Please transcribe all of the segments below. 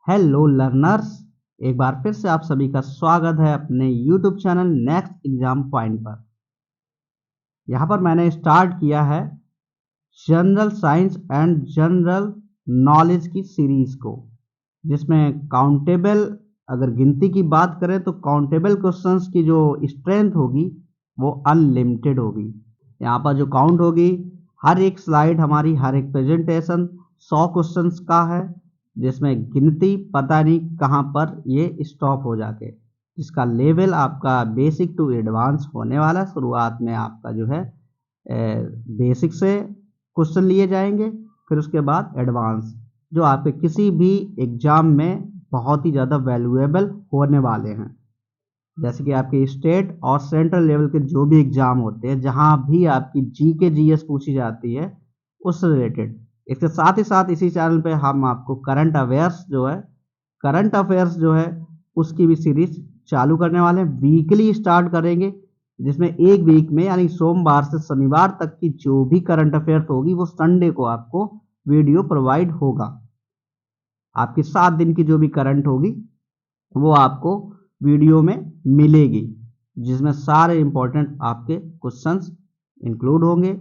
Hello learners, एक बार फिर से आप सभी का स्वागत है अपने YouTube channel next exam point पर। यहाँ पर मैंने स्टार्ट किया है general science and general knowledge की सीरीज को, जिसमें काउंटेबल, अगर गिनती की बात करें तो काउंटेबल क्वेश्चंस की जो स्ट्रेंथ होगी वो अनलिमिटेड होगी। यहाँ पर जो काउंट होगी, हर एक स्लाइड हमारी, हर एक प्रेजेंटेशन 100 क्वेश्चंस का है, जिसमें गिनती पता नहीं कहाँ पर ये स्टॉप हो जाके, जिसका लेवल आपका बेसिक टू एडवांस होने वाला। शुरुआत में आपका जो है बेसिक से क्वेश्चन लिए जाएंगे, फिर उसके बाद एडवांस, जो आपके किसी भी एग्जाम में बहुत ही ज़्यादा वैल्यूएबल होने वाले हैं। जैसे कि आपके स्टेट और सेंट्रल लेवल के जो भी एग्जाम होते हैं, जहां भी आपकी जीके जीएस पूछी जाती है उससे रिलेटेड। इसके साथ ही साथ इसी चैनल पे हम आपको करंट अफेयर्स जो है उसकी भी सीरीज चालू करने वाले हैं। वीकली स्टार्ट करेंगे, जिसमें एक वीक में यानी सोमवार से शनिवार तक की जो भी करंट अफेयर्स होगी वो संडे को आपको वीडियो प्रोवाइड होगा। आपकी 7 दिन की जो भी करंट होगी वो आपको वीडियो में मिलेगी, जिसमें सारे इंपॉर्टेंट आपके क्वेश्चंस इंक्लूड होंगे।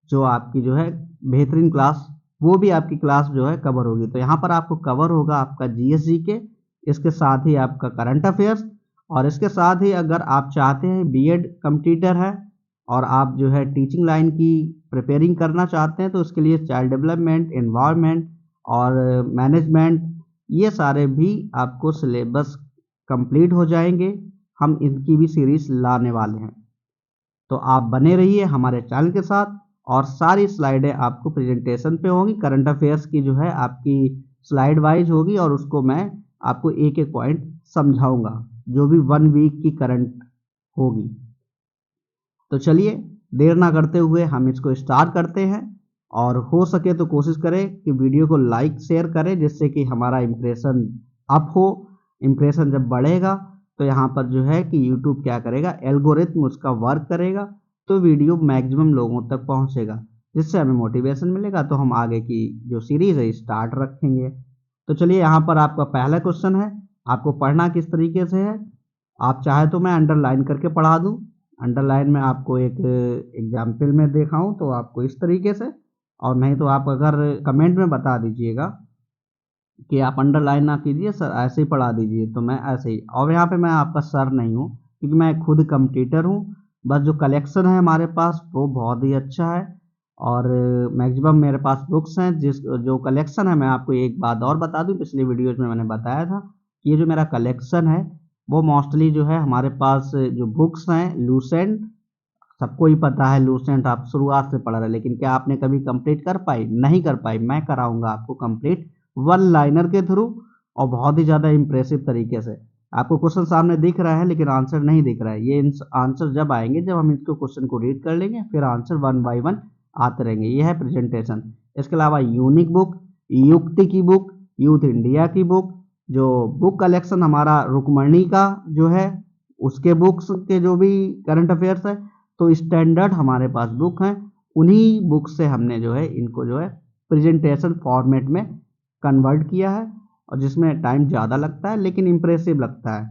जो आपकी जो है बेहतरीन क्लास, वो भी आपकी क्लास जो है कवर होगी। तो यहाँ पर आपको कवर होगा आपका जीएसजी के, इसके साथ ही आपका करंट अफेयर्स, और इसके साथ ही अगर आप चाहते हैं बीएड कंप्लीटर है और आप जो है टीचिंग लाइन की प्रिपेयरिंग करना चाहते हैं, तो उसके लिए चाइल्ड डेवलपमेंट, एनवायरनमेंट और मैनेजमेंट, ये सारे भी आपको सिलेबस कंप्लीट हो जाएंगे। हम इनकी भी सीरीज लाने वाले हैं, तो आप बने रहिए हमारे चैनल के साथ। और सारी स्लाइडें आपको प्रेजेंटेशन पे होंगी। करंट अफेयर्स की जो है आपकी स्लाइड वाइज होगी, और उसको मैं आपको एक एक पॉइंट समझाऊंगा, जो भी 1 वीक की करंट होगी। तो चलिए देर ना करते हुए हम इसको स्टार्ट करते हैं, और हो सके तो कोशिश करें कि वीडियो को लाइक शेयर करें, जिससे कि हमारा इम्प्रेशन अप हो। इम्प्रेशन जब बढ़ेगा तो यहाँ पर जो है कि यूट्यूब क्या करेगा, एल्गोरिथम उसका वर्क करेगा, तो वीडियो मैक्सिमम लोगों तक पहुँचेगा, जिससे हमें मोटिवेशन मिलेगा, तो हम आगे की जो सीरीज है स्टार्ट रखेंगे। तो चलिए, यहाँ पर आपका पहला क्वेश्चन है। आपको पढ़ना किस तरीके से है, आप चाहे तो मैं अंडरलाइन करके पढ़ा दूँ। अंडरलाइन में आपको एक एग्जाम्पल में दिखाऊं तो आपको इस तरीके से, और नहीं तो आप अगर कमेंट में बता दीजिएगा कि आप अंडरलाइन ना कीजिए सर, ऐसे ही पढ़ा दीजिए, तो मैं ऐसे ही। और यहाँ पे मैं आपका सर नहीं हूँ, क्योंकि मैं खुद कंप्यूटर हूँ। बस जो कलेक्शन है हमारे पास वो बहुत ही अच्छा है, और मैक्सिमम मेरे पास बुक्स हैं। जो कलेक्शन है, मैं आपको एक बात और बता दूँ, पिछली वीडियोज में मैंने बताया था कि ये जो मेरा कलेक्शन है वो मोस्टली जो है हमारे पास जो बुक्स हैं, लूसेंट, सबको ही पता है लूसेंट आप शुरुआत से पढ़ रहे हैं, लेकिन क्या आपने कभी कंप्लीट कर पाई? नहीं कर पाई। मैं कराऊंगा आपको कंप्लीट 1 लाइनर के थ्रू, और बहुत ही ज़्यादा इंप्रेसिव तरीके से। आपको क्वेश्चन सामने दिख रहा है लेकिन आंसर नहीं दिख रहा है। ये आंसर जब आएंगे, जब हम इसको क्वेश्चन को रीड कर लेंगे, फिर आंसर 1 बाई 1 आते रहेंगे। ये है प्रेजेंटेशन। इसके अलावा यूनिक बुक, युक्ति की बुक, यूथ इंडिया की बुक, जो बुक कलेक्शन हमारा रुकमणी का जो है, उसके बुक्स के जो भी करंट अफेयर्स है, तो स्टैंडर्ड हमारे पास बुक हैं। उन्हीं बुक से हमने जो है इनको जो है प्रेजेंटेशन फॉर्मेट में कन्वर्ट किया है, और जिसमें टाइम ज़्यादा लगता है लेकिन इम्प्रेसिव लगता है।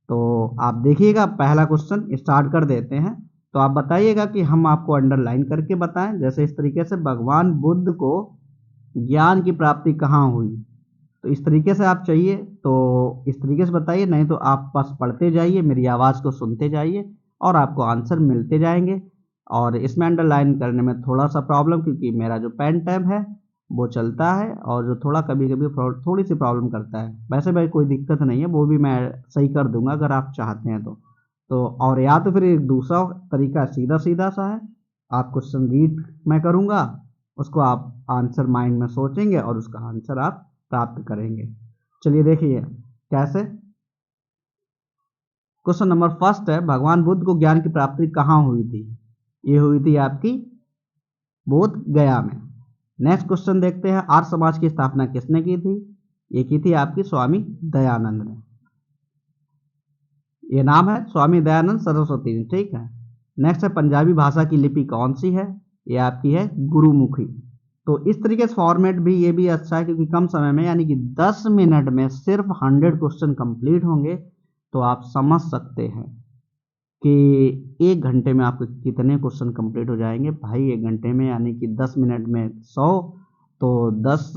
तो आप देखिएगा, पहला क्वेश्चन स्टार्ट कर देते हैं। तो आप बताइएगा कि हम आपको अंडरलाइन करके बताएं। जैसे इस तरीके से, भगवान बुद्ध को ज्ञान की प्राप्ति कहाँ हुई, तो इस तरीके से आप चाहिए तो इस तरीके से बताइए, नहीं तो आप बस पढ़ते जाइए, मेरी आवाज़ को सुनते जाइए, और आपको आंसर मिलते जाएंगे। और इसमें अंडरलाइन करने में थोड़ा सा प्रॉब्लम, क्योंकि मेरा जो पेन टैब है वो चलता है, और जो थोड़ा कभी कभी थोड़ी सी प्रॉब्लम करता है। वैसे भाई कोई दिक्कत नहीं है, वो भी मैं सही कर दूंगा अगर आप चाहते हैं तो। और या तो फिर एक दूसरा तरीका सीधा सीधा सा है, आप क्वेश्चन रीड मैं करूँगा, उसको आप आंसर माइंड में सोचेंगे और उसका आंसर आप प्राप्त करेंगे। चलिए देखिए कैसे। क्वेश्चन नंबर फर्स्ट है, भगवान बुद्ध को ज्ञान की प्राप्ति कहाँ हुई थी? ये हुई थी आपकी बोध गया में। नेक्स्ट क्वेश्चन देखते हैं, आर्य समाज की स्थापना किसने की थी? ये की थी आपकी स्वामी दयानंद ने। ये नाम है स्वामी दयानंद सरस्वती, ठीक है। नेक्स्ट है, पंजाबी भाषा की लिपि कौन सी है? ये आपकी है गुरुमुखी। तो इस तरीके से फॉर्मेट भी ये भी अच्छा है, क्योंकि कम समय में यानी कि 10 मिनट में सिर्फ 100 क्वेश्चन कंप्लीट होंगे। तो आप समझ सकते हैं कि 1 घंटे में आपके कितने क्वेश्चन कंप्लीट हो जाएंगे भाई। 1 घंटे में यानी कि 10 मिनट में 100, तो 10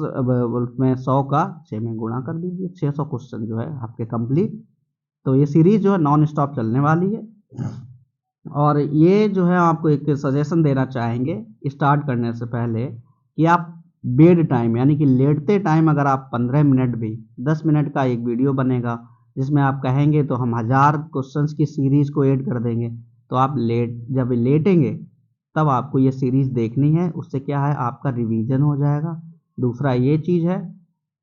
में 100 का 6 में गुणा कर दीजिए, 600 क्वेश्चन जो है आपके कंप्लीट। तो ये सीरीज जो है नॉन स्टॉप चलने वाली है। और ये जो है आपको एक सजेशन देना चाहेंगे स्टार्ट करने से पहले कि आप बेड टाइम यानी कि लेटते टाइम अगर आप 15 मिनट भी 10 मिनट का एक वीडियो बनेगा जिसमें आप कहेंगे तो हम 1000 क्वेश्चंस की सीरीज को ऐड कर देंगे। तो आप जब लेटेंगे तब आपको ये सीरीज देखनी है। उससे क्या है, आपका रिवीजन हो जाएगा। दूसरा ये चीज़ है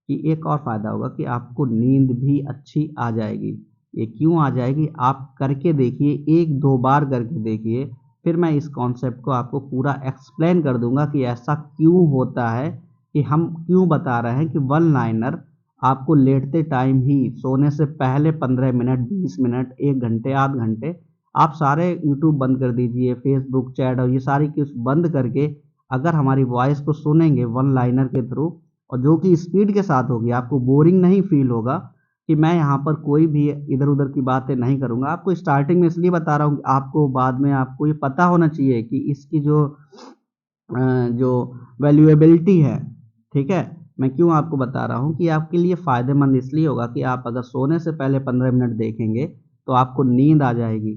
कि एक और फ़ायदा होगा कि आपको नींद भी अच्छी आ जाएगी। ये क्यों आ जाएगी, आप करके देखिए, 1-2 बार करके देखिए, फिर मैं इस कॉन्सेप्ट को आपको पूरा एक्सप्लेन कर दूंगा कि ऐसा क्यों होता है, कि हम क्यों बता रहे हैं कि वन लाइनर आपको लेटते टाइम ही सोने से पहले 15 मिनट 20 मिनट 1 घंटे आध घंटे आप सारे यूट्यूब बंद कर दीजिए, फेसबुक चैट और ये सारी कुछ बंद करके अगर हमारी वॉइस को सुनेंगे वन लाइनर के थ्रू, और जो कि स्पीड के साथ होगी, आपको बोरिंग नहीं फील होगा कि मैं यहाँ पर कोई भी इधर उधर की बातें नहीं करूँगा। आपको स्टार्टिंग में इसलिए बता रहा हूँ कि आपको बाद में आपको ये पता होना चाहिए कि इसकी जो वैल्यूएबिलिटी है, ठीक है। मैं क्यों आपको बता रहा हूँ कि आपके लिए फ़ायदेमंद इसलिए होगा कि आप अगर सोने से पहले 15 मिनट देखेंगे तो आपको नींद आ जाएगी।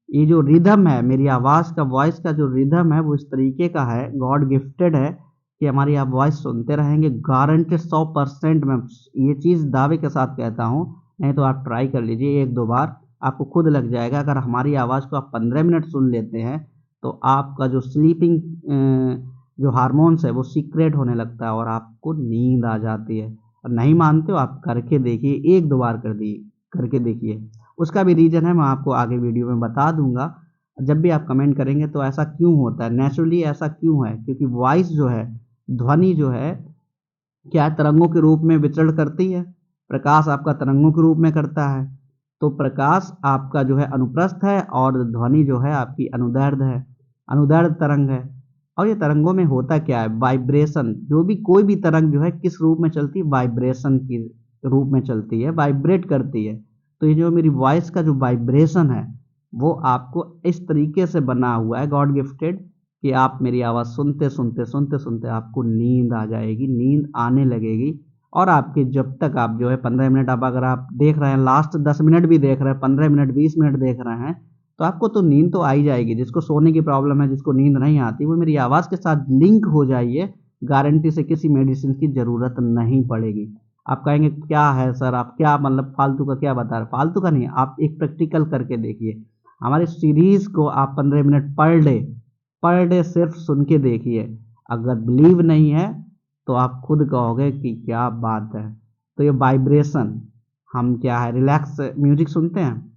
ये जो रिदम है, मेरी आवाज़ का वॉइस का जो रिदम है वो इस तरीके का है, गॉड गिफ्टेड है कि हमारी आप वॉइस सुनते रहेंगे गारंटेड 100%। मैं ये चीज़ दावे के साथ कहता हूँ, नहीं तो आप ट्राई कर लीजिए 1-2 बार, आपको खुद लग जाएगा। अगर हमारी आवाज़ को आप 15 मिनट सुन लेते हैं तो आपका जो स्लीपिंग जो हार्मोन्स है वो सीक्रेट होने लगता है और आपको नींद आ जाती है। और नहीं मानते हो आप करके देखिए, 1-2 बार करके देखिए। उसका भी रीज़न है, मैं आपको आगे वीडियो में बता दूंगा। जब भी आप कमेंट करेंगे तो ऐसा क्यों होता है, नेचुरली ऐसा क्यों है, क्योंकि वॉइस जो है, ध्वनि जो है क्या तरंगों के रूप में विचरण करती है। प्रकाश आपका तरंगों के रूप में करता है, तो प्रकाश आपका जो है अनुप्रस्थ है और ध्वनि जो है आपकी अनुदैर्ध्य है, अनुदैर्ध्य तरंग है। और ये तरंगों में होता क्या है, वाइब्रेशन। जो भी कोई भी तरंग जो है किस रूप में चलती है, वाइब्रेशन की रूप में चलती है, वाइब्रेट करती है। तो ये जो मेरी वॉइस का जो वाइब्रेशन है वो आपको इस तरीके से बना हुआ है, गॉड गिफ्टेड, कि आप मेरी आवाज़ सुनते सुनते सुनते सुनते आपको नींद आ जाएगी, नींद आने लगेगी। और आपके जब तक आप जो है 15 मिनट, आप अगर आप देख रहे हैं, लास्ट 10 मिनट भी देख रहे हैं, 15 मिनट 20 मिनट देख रहे हैं, तो आपको तो नींद तो आ ही जाएगी। जिसको सोने की प्रॉब्लम है, जिसको नींद नहीं आती, वो मेरी आवाज़ के साथ लिंक हो जाइए, गारंटी से किसी मेडिसिन की ज़रूरत नहीं पड़ेगी। आप कहेंगे क्या है सर, आप क्या मतलब फालतू का क्या बता रहे, फालतू का नहीं, आप एक प्रैक्टिकल करके देखिए। हमारी सीरीज़ को आप 15 मिनट पर डे सिर्फ सुन के देखिए। अगर बिलीव नहीं है तो आप खुद कहोगे कि क्या बात है। तो ये वाइब्रेशन, हम क्या है, रिलैक्स म्यूजिक सुनते हैं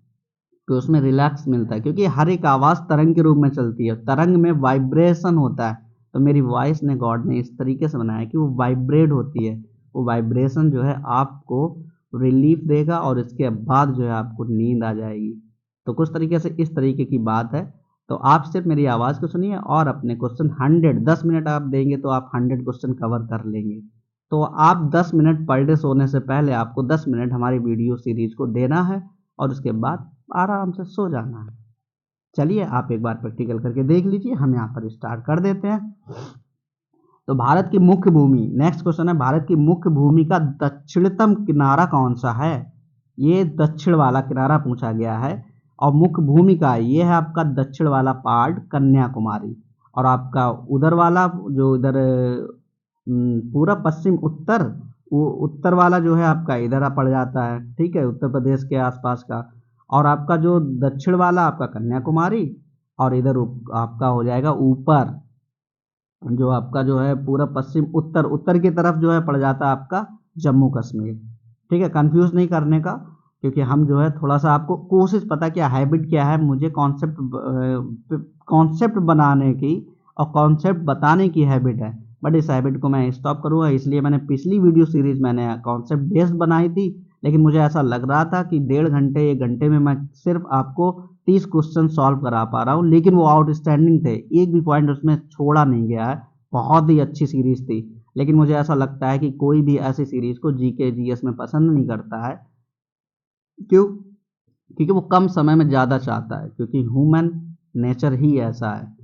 तो उसमें रिलैक्स मिलता है, क्योंकि हर एक आवाज़ तरंग के रूप में चलती है, तरंग में वाइब्रेशन होता है। तो मेरी वॉइस ने गॉड ने इस तरीके से बनाया कि वो वाइब्रेट होती है। वो वाइब्रेशन जो है आपको रिलीफ देगा और इसके बाद जो है आपको नींद आ जाएगी। तो कुछ तरीके से इस तरीके की बात है। तो आप सिर्फ मेरी आवाज़ को सुनिए और अपने क्वेश्चन 10 मिनट आप देंगे तो आप 100 क्वेश्चन कवर कर लेंगे। तो आप 10 मिनट पर डे सोने से पहले आपको 10 मिनट हमारी वीडियो सीरीज को देना है और उसके बाद आराम से सो जाना है। चलिए आप एक बार प्रैक्टिकल करके देख लीजिए, हम यहाँ पर स्टार्ट कर देते हैं। तो भारत की मुख्य भूमि, नेक्स्ट क्वेश्चन है, भारत की मुख्य भूमि का दक्षिणतम किनारा कौन सा है। ये दक्षिण वाला किनारा पूछा गया है। और मुख्य भूमि का ये है आपका दक्षिण वाला पार्ट कन्याकुमारी, और आपका उधर वाला जो इधर पूरब पश्चिम उत्तर, वो उत्तर वाला जो है आपका इधर पड़ जाता है, ठीक है, उत्तर प्रदेश के आसपास का। और आपका जो दक्षिण वाला आपका कन्याकुमारी, और इधर आपका हो जाएगा ऊपर जो आपका जो है पूरब पश्चिम उत्तर, उत्तर की तरफ जो है पड़ जाता है आपका जम्मू कश्मीर। ठीक है, कंफ्यूज नहीं करने का, क्योंकि हम जो है थोड़ा सा आपको कोशिश, पता क्या हैबिट क्या है, मुझे कॉन्सेप्ट बनाने की और कॉन्सेप्ट बताने की हैबिट है। बट इस हैबिट को मैं स्टॉप करूँगा, इसलिए मैंने पिछली वीडियो सीरीज मैंने कॉन्सेप्ट बेस्ड बनाई थी, लेकिन मुझे ऐसा लग रहा था कि 1.5 घंटे 1 घंटे में मैं सिर्फ आपको 30 क्वेश्चन सॉल्व करा पा रहा हूँ, लेकिन वो आउटस्टैंडिंग थे, एक भी पॉइंट उसमें छोड़ा नहीं गया है, बहुत ही अच्छी सीरीज थी। लेकिन मुझे ऐसा लगता है कि कोई भी ऐसी सीरीज को जीके जीएस में पसंद नहीं करता है। क्यों? क्योंकि वो कम समय में ज़्यादा चाहता है, क्योंकि ह्यूमन नेचर ही ऐसा है।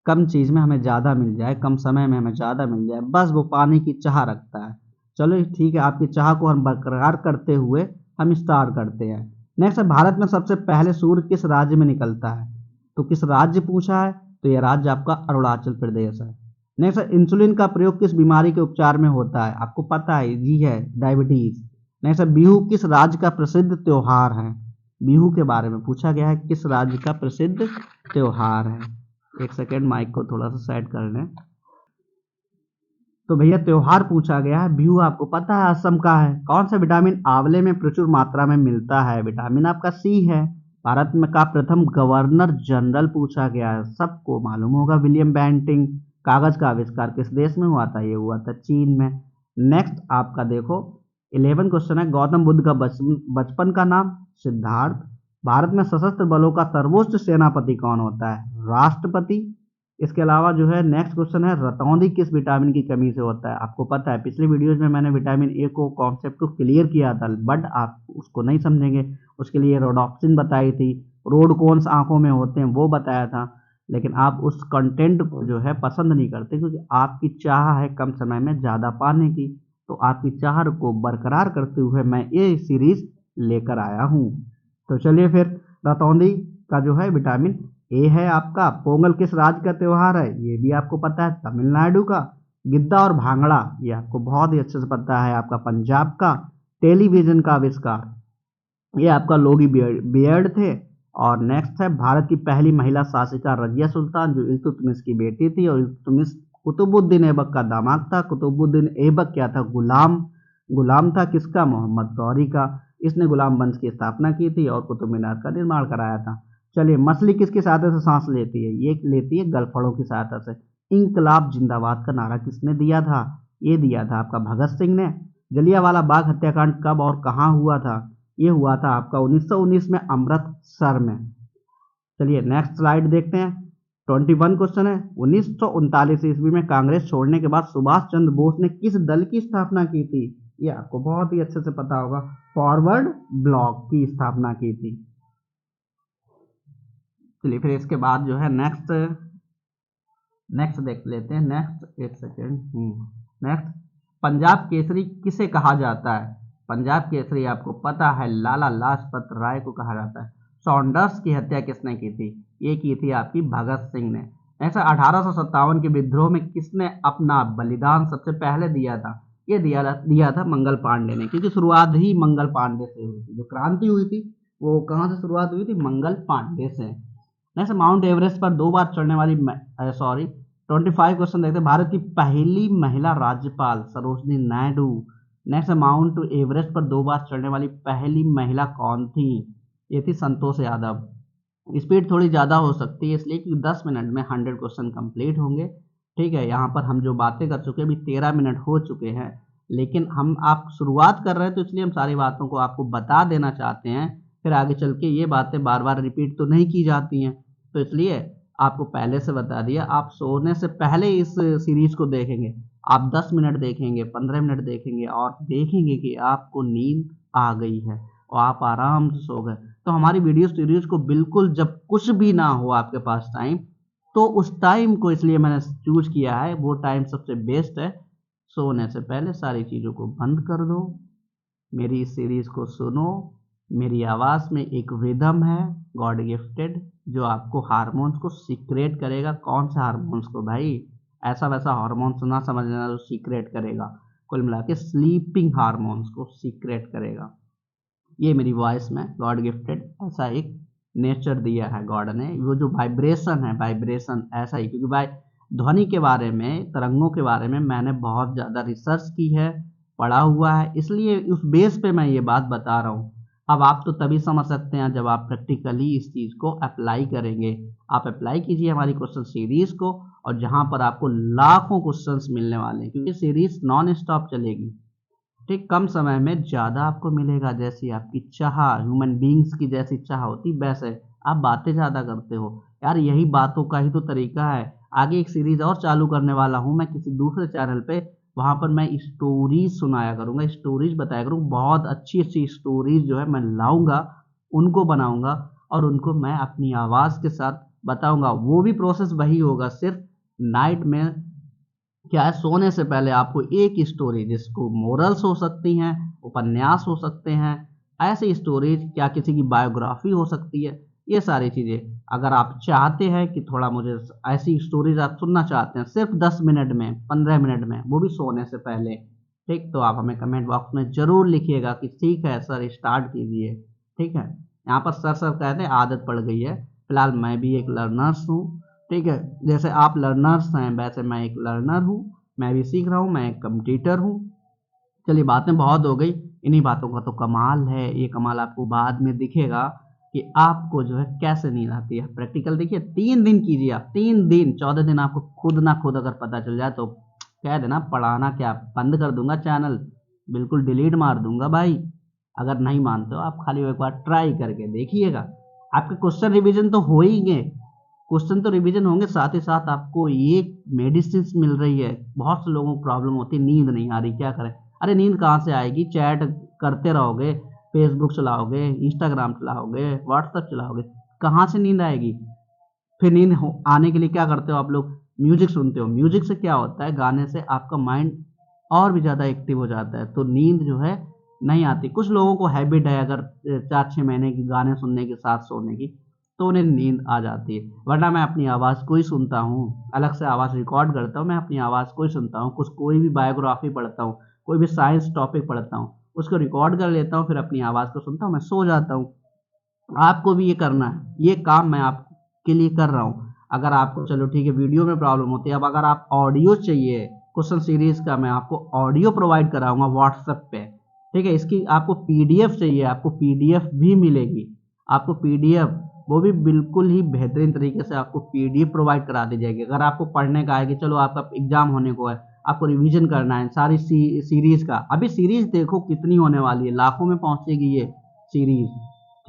कम चीज़ में हमें ज़्यादा मिल जाए, कम समय में हमें ज़्यादा मिल जाए, बस वो पाने की चाह रखता है। चलो ठीक है, आपकी चाह को हम बरकरार करते हुए हम स्टार्ट करते हैं। नेक्स्ट है, भारत में सबसे पहले सूर्य किस राज्य में निकलता है? तो किस राज्य पूछा है, तो यह राज्य आपका अरुणाचल प्रदेश है। नेक्स्ट है, इंसुलिन का प्रयोग किस बीमारी के उपचार में होता है? आपको पता है, जी है, डायबिटीज। नेक्स्ट है, बिहू किस राज्य का प्रसिद्ध त्योहार है? बिहू के बारे में पूछा गया है, किस राज्य का प्रसिद्ध त्योहार है। एक सेकेंड, माइक को थोड़ा सा सेट कर लें। तो भैया त्योहार पूछा गया है, बिहू आपको पता है असम का है। कौन सा विटामिन आंवले में प्रचुर मात्रा में मिलता है? विटामिन आपका सी है। भारत में का प्रथम गवर्नर जनरल पूछा गया है, सबको मालूम होगा, विलियम बेंटिंग। कागज का आविष्कार किस देश में हुआ था? ये हुआ था चीन में। नेक्स्ट आपका देखो 11 क्वेश्चन है, गौतम बुद्ध का बचपन का नाम? सिद्धार्थ। भारत में सशस्त्र बलों का सर्वोच्च सेनापति कौन होता है? राष्ट्रपति। इसके अलावा जो है नेक्स्ट क्वेश्चन है, रतौंधी किस विटामिन की कमी से होता है? आपको पता है, पिछले वीडियोज में मैंने विटामिन ए को कॉन्सेप्ट को क्लियर किया था, बट आप उसको नहीं समझेंगे। उसके लिए रोडॉप्सिन बताई थी, रोड कोन्स आंखों में होते हैं वो बताया था, लेकिन आप उस कंटेंट को जो है पसंद नहीं करते, क्योंकि आपकी चाह है कम समय में ज़्यादा पाने की। तो आपकी चाह को बरकरार करते हुए मैं ये सीरीज लेकर आया हूँ। तो चलिए फिर, रतौंधी का जो है विटामिन ए है आपका। पोंगल किस राज्य का त्योहार है? ये भी आपको पता है, तमिलनाडु का। गिद्दा और भांगड़ा, ये आपको बहुत ही अच्छे से पता है, आपका पंजाब का। टेलीविजन का आविष्कार, ये आपका लोगी बियर्ड थे। और नेक्स्ट है, भारत की पहली महिला शासिका रजिया सुल्तान, जो इल्तुतमिश की बेटी थी, और इल्तुतमिश कुतुबुद्दीन ऐबक का दामाद था। कुतुबुद्दीन ऐबक क्या था? गुलाम। गुलाम था किसका? मोहम्मद गौरी का। इसने गुलाम वंश की स्थापना की थी और कुतुब मीनार का निर्माण कराया था। चलिए, मछली किसकी सहायता से सांस लेती है? ये लेती है गलफड़ों की सहायता से। इंकलाब जिंदाबाद का नारा किसने दिया था? ये दिया था आपका भगत सिंह ने। जलियांवाला बाग हत्याकांड कब और कहाँ हुआ था? ये हुआ था आपका 1919 में, अमृतसर में। चलिए नेक्स्ट स्लाइड देखते हैं। 21 क्वेश्चन है, 1939 ईस्वी में कांग्रेस छोड़ने के बाद सुभाष चंद्र बोस ने किस दल की स्थापना की थी? ये आपको बहुत ही अच्छे से पता होगा, फॉरवर्ड ब्लॉक की स्थापना की थी। चलिए फिर इसके बाद जो है नेक्स्ट देख लेते हैं। नेक्स्ट एक सेकेंड, नेक्स्ट, पंजाब केसरी किसे कहा जाता है? पंजाब केसरी आपको पता है, लाला लाजपत राय को कहा जाता है। सॉन्डर्स की हत्या किसने की थी? ये की थी आपकी भगत सिंह ने। ऐसा 1857 के विद्रोह में किसने अपना बलिदान सबसे पहले दिया था? ये दिया था मंगल पांडे ने, क्योंकि शुरुआत ही मंगल पांडे से हुई थी। जो क्रांति हुई थी वो कहाँ से शुरुआत हुई थी? मंगल पांडे से। नेक्स्ट, माउंट एवरेस्ट पर 2 बार चढ़ने वाली 25 क्वेश्चन देखते हैं। भारत की पहली महिला राज्यपाल Sarojini Naidu. Next, mount Everest पर 2 बार चढ़ने वाली पहली महिला कौन थी? ये थी संतोष यादव। स्पीड थोड़ी ज़्यादा हो सकती है, इसलिए कि 10 मिनट में 100 क्वेश्चन कंप्लीट होंगे। ठीक है, यहाँ पर हम जो बातें कर चुके हैं, अभी 13 मिनट हो चुके हैं, लेकिन हम आप शुरुआत कर रहे हैं तो इसलिए हम सारी बातों को आपको बता देना चाहते हैं। फिर आगे चल के ये बातें बार बार रिपीट तो नहीं की जाती हैं, तो इसलिए आपको पहले से बता दिया। आप सोने से पहले इस सीरीज को देखेंगे, आप 10 मिनट देखेंगे, 15 मिनट देखेंगे और देखेंगे कि आपको नींद आ गई है और आप आराम से सो गए। तो हमारी वीडियो सीरीज को बिल्कुल, जब कुछ भी ना हो आपके पास टाइम, तो उस टाइम को इसलिए मैंने चूज किया है, वो टाइम सबसे बेस्ट है। सोने से पहले सारी चीज़ों को बंद कर दो, मेरी इस सीरीज को सुनो। मेरी आवाज़ में एक रिदम है, गॉड गिफ्टेड, जो आपको हार्मोन्स को सीक्रेट करेगा। कौन से हार्मोन्स को भाई? ऐसा वैसा हार्मोन्स ना समझ लेना जो सीक्रेट करेगा, कुल मिला के स्लीपिंग हार्मोन्स को सीक्रेट करेगा। ये मेरी वॉइस में गॉड गिफ्टेड ऐसा एक नेचर दिया है गॉड ने। वो जो वाइब्रेशन है, वाइब्रेशन ऐसा ही, क्योंकि भाई ध्वनि के बारे में, तरंगों के बारे में मैंने बहुत ज़्यादा रिसर्च की है, पढ़ा हुआ है, इसलिए उस बेस पे मैं ये बात बता रहा हूँ। अब आप तो तभी समझ सकते हैं जब आप प्रैक्टिकली इस चीज़ को अप्लाई करेंगे। आप अप्लाई कीजिए हमारी क्वेश्चन सीरीज को, और जहाँ पर आपको लाखों क्वेश्चंस मिलने वाले हैं, क्योंकि सीरीज नॉन स्टॉप चलेगी। ठीक, कम समय में ज़्यादा आपको मिलेगा, जैसी आपकी चाह, ह्यूमन बींग्स की जैसी चाह होती वैसे। आप बातें ज़्यादा करते हो यार, यही बातों का ही तो तरीका है। आगे एक सीरीज और चालू करने वाला हूँ मैं किसी दूसरे चैनल पे, वहां पर मैं स्टोरीज सुनाया करूंगा, स्टोरीज बताया करूंगा, बहुत अच्छी अच्छी स्टोरीज जो है मैं लाऊंगा, उनको बनाऊंगा और उनको मैं अपनी आवाज के साथ बताऊंगा। वो भी प्रोसेस वही होगा, सिर्फ नाइट में क्या है, सोने से पहले आपको एक स्टोरी, जिसको मोरल्स हो सकती हैं, उपन्यास हो सकते हैं, ऐसी स्टोरीज, क्या किसी की बायोग्राफी हो सकती है, ये सारी चीजें अगर आप चाहते हैं कि थोड़ा मुझे ऐसी स्टोरीज आप सुनना चाहते हैं सिर्फ 10 मिनट में, 15 मिनट में, वो भी सोने से पहले, ठीक, तो आप हमें कमेंट बॉक्स में जरूर लिखिएगा कि ठीक है सर स्टार्ट कीजिए। ठीक है, यहाँ पर सर कहते हैं आदत पड़ गई है, फिलहाल मैं भी एक लर्नर्स हूँ। ठीक है, जैसे आप लर्नर्स हैं वैसे मैं एक लर्नर हूँ, मैं भी सीख रहा हूँ, मैं एक कंप्यूटर हूँ। चलिए बातें बहुत हो गई, इन्हीं बातों का तो कमाल है, ये कमाल आपको बाद में दिखेगा कि आपको जो है कैसे नींद आती है। प्रैक्टिकल देखिए 3 दिन कीजिए आप, 3 दिन, 14 दिन आपको खुद ना खुद अगर पता चल जाए तो कह देना पढ़ाना क्या बंद कर दूंगा, चैनल बिल्कुल डिलीट मार दूंगा भाई। अगर नहीं मानते हो आप खाली एक बार ट्राई करके देखिएगा, आपके क्वेश्चन रिवीजन तो हो ही गए, क्वेश्चन तो रिवीजन होंगे, साथ ही साथ आपको एक मेडिसिन मिल रही है। बहुत से लोगों को प्रॉब्लम होती है, नींद नहीं आ रही, क्या करें? अरे नींद कहाँ से आएगी, चैट करते रहोगे, फेसबुक चलाओगे, इंस्टाग्राम चलाओगे, व्हाट्सएप चलाओगे, कहाँ से नींद आएगी? फिर नींद आने के लिए क्या करते हो आप लोग? म्यूजिक सुनते हो। म्यूजिक से क्या होता है, गाने से आपका माइंड और भी ज़्यादा एक्टिव हो जाता है, तो नींद जो है नहीं आती। कुछ लोगों को हैबिट है अगर 4-6 महीने की गाने सुनने के साथ सोने की, तो उन्हें नींद आ जाती है, वरना मैं अपनी आवाज़ को ही सुनता हूँ, अलग से आवाज़ रिकॉर्ड करता हूँ, मैं अपनी आवाज़ को ही सुनता हूँ। कुछ कोई भी बायोग्राफी पढ़ता हूँ, कोई भी साइंस टॉपिक पढ़ता हूँ, उसको रिकॉर्ड कर लेता हूँ, फिर अपनी आवाज़ को सुनता हूँ, मैं सो जाता हूँ। आपको भी ये करना है, ये काम मैं आपके लिए कर रहा हूँ। अगर आपको चलो ठीक है वीडियो में प्रॉब्लम होती है, अब अगर आप ऑडियो चाहिए क्वेश्चन सीरीज का, मैं आपको ऑडियो प्रोवाइड कराऊंगा व्हाट्सएप पे। ठीक है, इसकी आपको पीडीएफ चाहिए, आपको पीडीएफ भी मिलेगी, आपको पीडीएफ वो भी बिल्कुल ही बेहतरीन तरीके से आपको पीडीएफ प्रोवाइड करा दी जाएगी। अगर आपको पढ़ने का है कि चलो आपका एग्जाम होने को है, आपको रिवीजन करना है सारी सीरीज का, अभी सीरीज देखो कितनी होने वाली है, लाखों में पहुंचेगी ये सीरीज।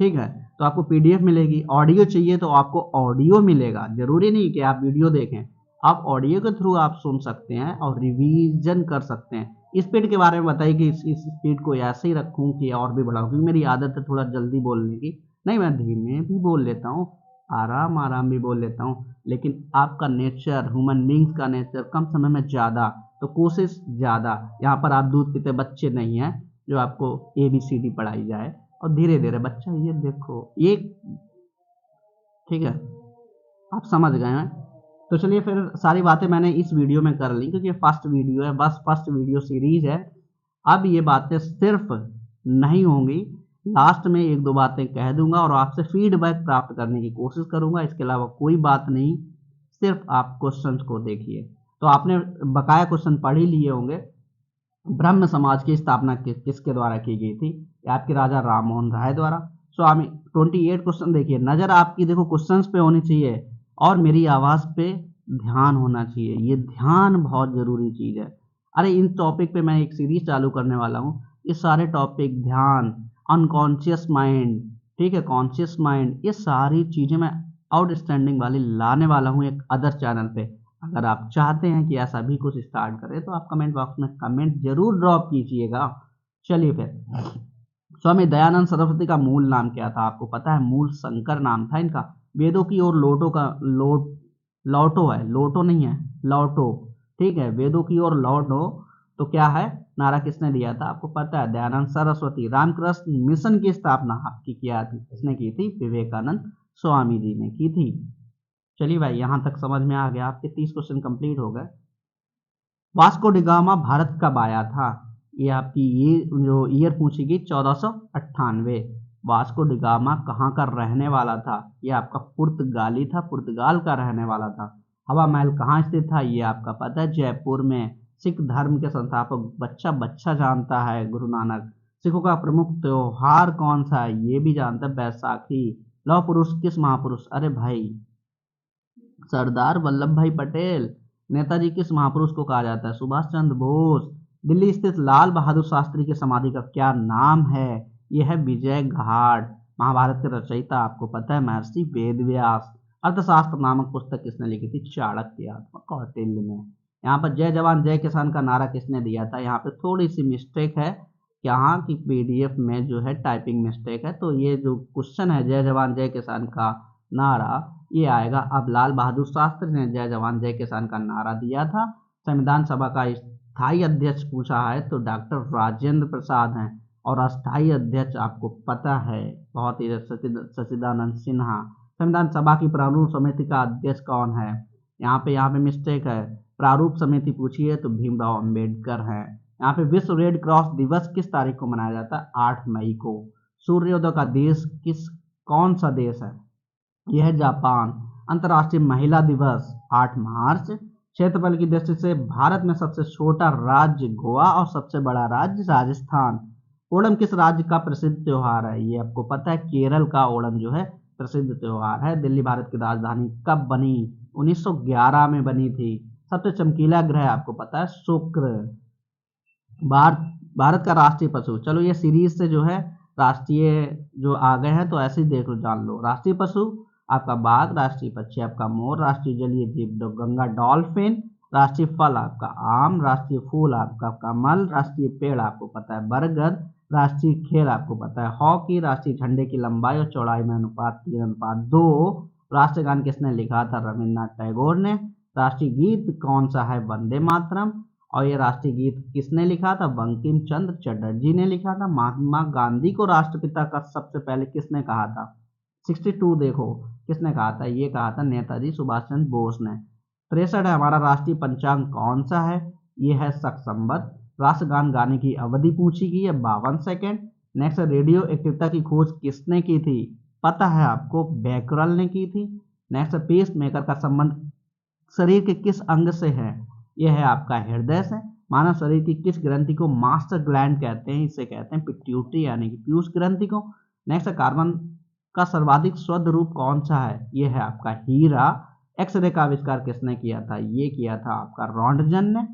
ठीक है, तो आपको पीडीएफ मिलेगी। ऑडियो चाहिए तो आपको ऑडियो मिलेगा, जरूरी नहीं कि आप वीडियो देखें, आप ऑडियो के थ्रू आप सुन सकते हैं और रिवीजन कर सकते हैं। स्पीड के बारे में बताइए कि इस स्पीड को ऐसे ही रखूं कि और भी बढ़ाऊं, क्योंकि मेरी आदत है थोड़ा जल्दी बोलने की। नहीं, मैं धीमे भी बोल लेता हूँ, आराम आराम भी बोल लेता हूँ, लेकिन आपका नेचर, ह्यूमन बींग्स का नेचर कम समय में ज़्यादा, तो कोशिश ज़्यादा। यहाँ पर आप दूध पीते बच्चे नहीं हैं जो आपको ABCD पढ़ाई जाए और धीरे धीरे बच्चा ये देखो ये, ठीक है, आप समझ गए हैं। तो चलिए फिर सारी बातें मैंने इस वीडियो में कर ली, क्योंकि फर्स्ट वीडियो है, बस फर्स्ट वीडियो सीरीज है। अब ये बातें सिर्फ नहीं होंगी, लास्ट में एक दो बातें कह दूंगा और आपसे फीडबैक प्राप्त करने की कोशिश करूंगा, इसके अलावा कोई बात नहीं। सिर्फ आप क्वेश्चन को देखिए। तो आपने बकाया क्वेश्चन पढ़ ही लिए होंगे। ब्रह्म समाज की स्थापना किसके द्वारा की गई थी? आपके राजा राममोहन राय द्वारा। स्वामी 28 क्वेश्चन देखिए, नजर आपकी देखो क्वेश्चंस पे होनी चाहिए और मेरी आवाज पे ध्यान होना चाहिए, ये ध्यान बहुत जरूरी चीज है। अरे इन टॉपिक पे मैं एक सीरीज चालू करने वाला हूँ, ये सारे टॉपिक, ध्यान, अनकॉन्शियस माइंड, ठीक है, कॉन्शियस माइंड, ये सारी चीजें मैं आउटस्टैंडिंग वाली लाने वाला हूँ एक अदर चैनल पे। अगर आप चाहते हैं कि ऐसा भी कुछ स्टार्ट करें तो आप कमेंट बॉक्स में कमेंट जरूर ड्रॉप कीजिएगा। चलिए फिर, स्वामी दयानंद सरस्वती का मूल नाम क्या था आपको पता है? मूल शंकर नाम था इनका। वेदों की ओर लौटो का लौटो है, लोटो नहीं है, लौटो। ठीक है, वेदों की ओर लौटो तो क्या है, नारा किसने दिया था आपको पता है? दयानंद सरस्वती। रामकृष्ण मिशन की स्थापना आपकी किया थी, किसने की थी? विवेकानंद स्वामी जी ने की थी। चलिए भाई यहां तक समझ में आ गया, आपके 30 क्वेश्चन कंप्लीट हो गए। वास्को डिगामा भारत कब आया था? ये आपकी ये जो ईयर पूछी गई 1498। वास्को डिगामा कहाँ का रहने वाला था? ये आपका पुर्तगाली था, पुर्तगाल का रहने वाला था। हवा महल कहाँ स्थित था? ये आपका पता है, जयपुर में। सिख धर्म के संस्थापक बच्चा बच्चा जानता है, गुरु नानक। सिखों का प्रमुख त्योहार कौन सा है? ये भी जानता है, बैसाखी। लौह पुरुष किस महापुरुष? अरे भाई सरदार वल्लभ भाई पटेल। नेताजी किस महापुरुष को कहा जाता है? सुभाष चंद्र बोस। दिल्ली स्थित लाल बहादुर शास्त्री की समाधि का क्या नाम है? यह है विजय घाट। महाभारत के रचयिता आपको पता है, महर्षि वेदव्यास। अर्थशास्त्र नामक पुस्तक किसने लिखी थी? चाणक्य कौटिल्य ने। यहाँ पर जय जवान जय किसान का नारा किसने दिया था? यहाँ पे थोड़ी सी मिस्टेक है, यहाँ की पीडीएफ में जो है टाइपिंग मिस्टेक है, तो ये जो क्वेश्चन है जय जवान जय किसान का नारा, ये आएगा। अब लाल बहादुर शास्त्री ने जय जवान जय किसान का नारा दिया था। संविधान सभा का स्थायी अध्यक्ष पूछा है तो डॉक्टर राजेंद्र प्रसाद हैं, और अस्थायी अध्यक्ष आपको पता है बहुत ही सच्चिदानंद सिन्हा। संविधान सभा की प्रारूप समिति का अध्यक्ष कौन है? यहाँ पे मिस्टेक है, प्रारूप समिति पूछी है तो भीमराव अंबेडकर है। यहाँ पे विश्व रेड क्रॉस दिवस किस तारीख को मनाया जाता है? 8 मई को। सूर्योदय का देश कौन सा देश है? यह है जापान। अंतर्राष्ट्रीय महिला दिवस 8 मार्च। क्षेत्रफल की दृष्टि से भारत में सबसे छोटा राज्य गोवा और सबसे बड़ा राज्य राजस्थान। ओणम किस राज्य का प्रसिद्ध त्योहार है? ये आपको पता है, केरल का ओणम जो है प्रसिद्ध त्योहार है। दिल्ली भारत की राजधानी कब बनी? 1911 में बनी थी। सबसे चमकीला ग्रह आपको पता है शुक्र। भारत का राष्ट्रीय पशु, चलो ये सीरीज से जो है राष्ट्रीय जो आ गए हैं तो ऐसे ही देख लो, जान लो। राष्ट्रीय पशु आपका बाघ, राष्ट्रीय पक्षी आपका मोर, राष्ट्रीय जलीय जीव गंगा डॉल्फिन, राष्ट्रीय फल आपका आम, राष्ट्रीय फूल आपका कमल, राष्ट्रीय पेड़ आपको पता है बरगद, राष्ट्रीय खेल आपको पता है हॉकी, राष्ट्रीय झंडे की लंबाई और चौड़ाई में अनुपात 3:2। राष्ट्रगान किसने लिखा था? रविन्द्रनाथ टैगोर ने। राष्ट्रीय गीत कौन सा है? वंदे मातरम। और ये राष्ट्रीय गीत किसने लिखा था? बंकिम चंद्र चटर्जी ने लिखा था। महात्मा गांधी को राष्ट्रपिता का सबसे पहले किसने कहा था? 62 देखो किसने कहा था? ये कहा था नेताजी सुभाष चंद्र बोस ने। 63 है हमारा राष्ट्रीय पंचांग कौन सा है? ये है शक संवत। राष्ट्रगान गाने की अवधि पूछी गई है 52 सेकेंड। नेक्स्ट, रेडियो एक्टिविटी की खोज किसने की थी? पता है आपको, बैकरल ने की थी। नेक्स्ट, पेस मेकर का संबंध शरीर के किस अंग से है? यह है आपका हृदय से। मानव शरीर की किस ग्रंथि को मास्टर ग्लैंड कहते हैं? इसे कहते हैं पिट्यूटरी यानी कि पीयूष ग्रंथि को। नेक्स्ट, कार्बन का सर्वाधिक शुद्ध रूप कौन सा है? यह है आपका हीरा। एक्सरे का आविष्कार किसने किया था? ये किया था आपका रॉन्टजन ने।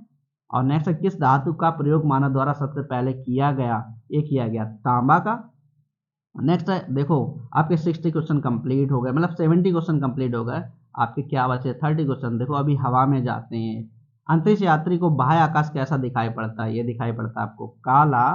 और नेक्स्ट, किस धातु का प्रयोग मानव द्वारा सबसे पहले किया गया? ये किया गया तांबा का। नेक्स्ट है देखो, आपके 60 क्वेश्चन कंप्लीट हो गए, मतलब 70 क्वेश्चन कंप्लीट हो गए। आपके क्या बचे? 30 क्वेश्चन। देखो अभी हवा में जाते हैं। अंतरिक्ष यात्री को बाह्य आकाश कैसा दिखाई पड़ता है? ये दिखाई पड़ता है आपको काला।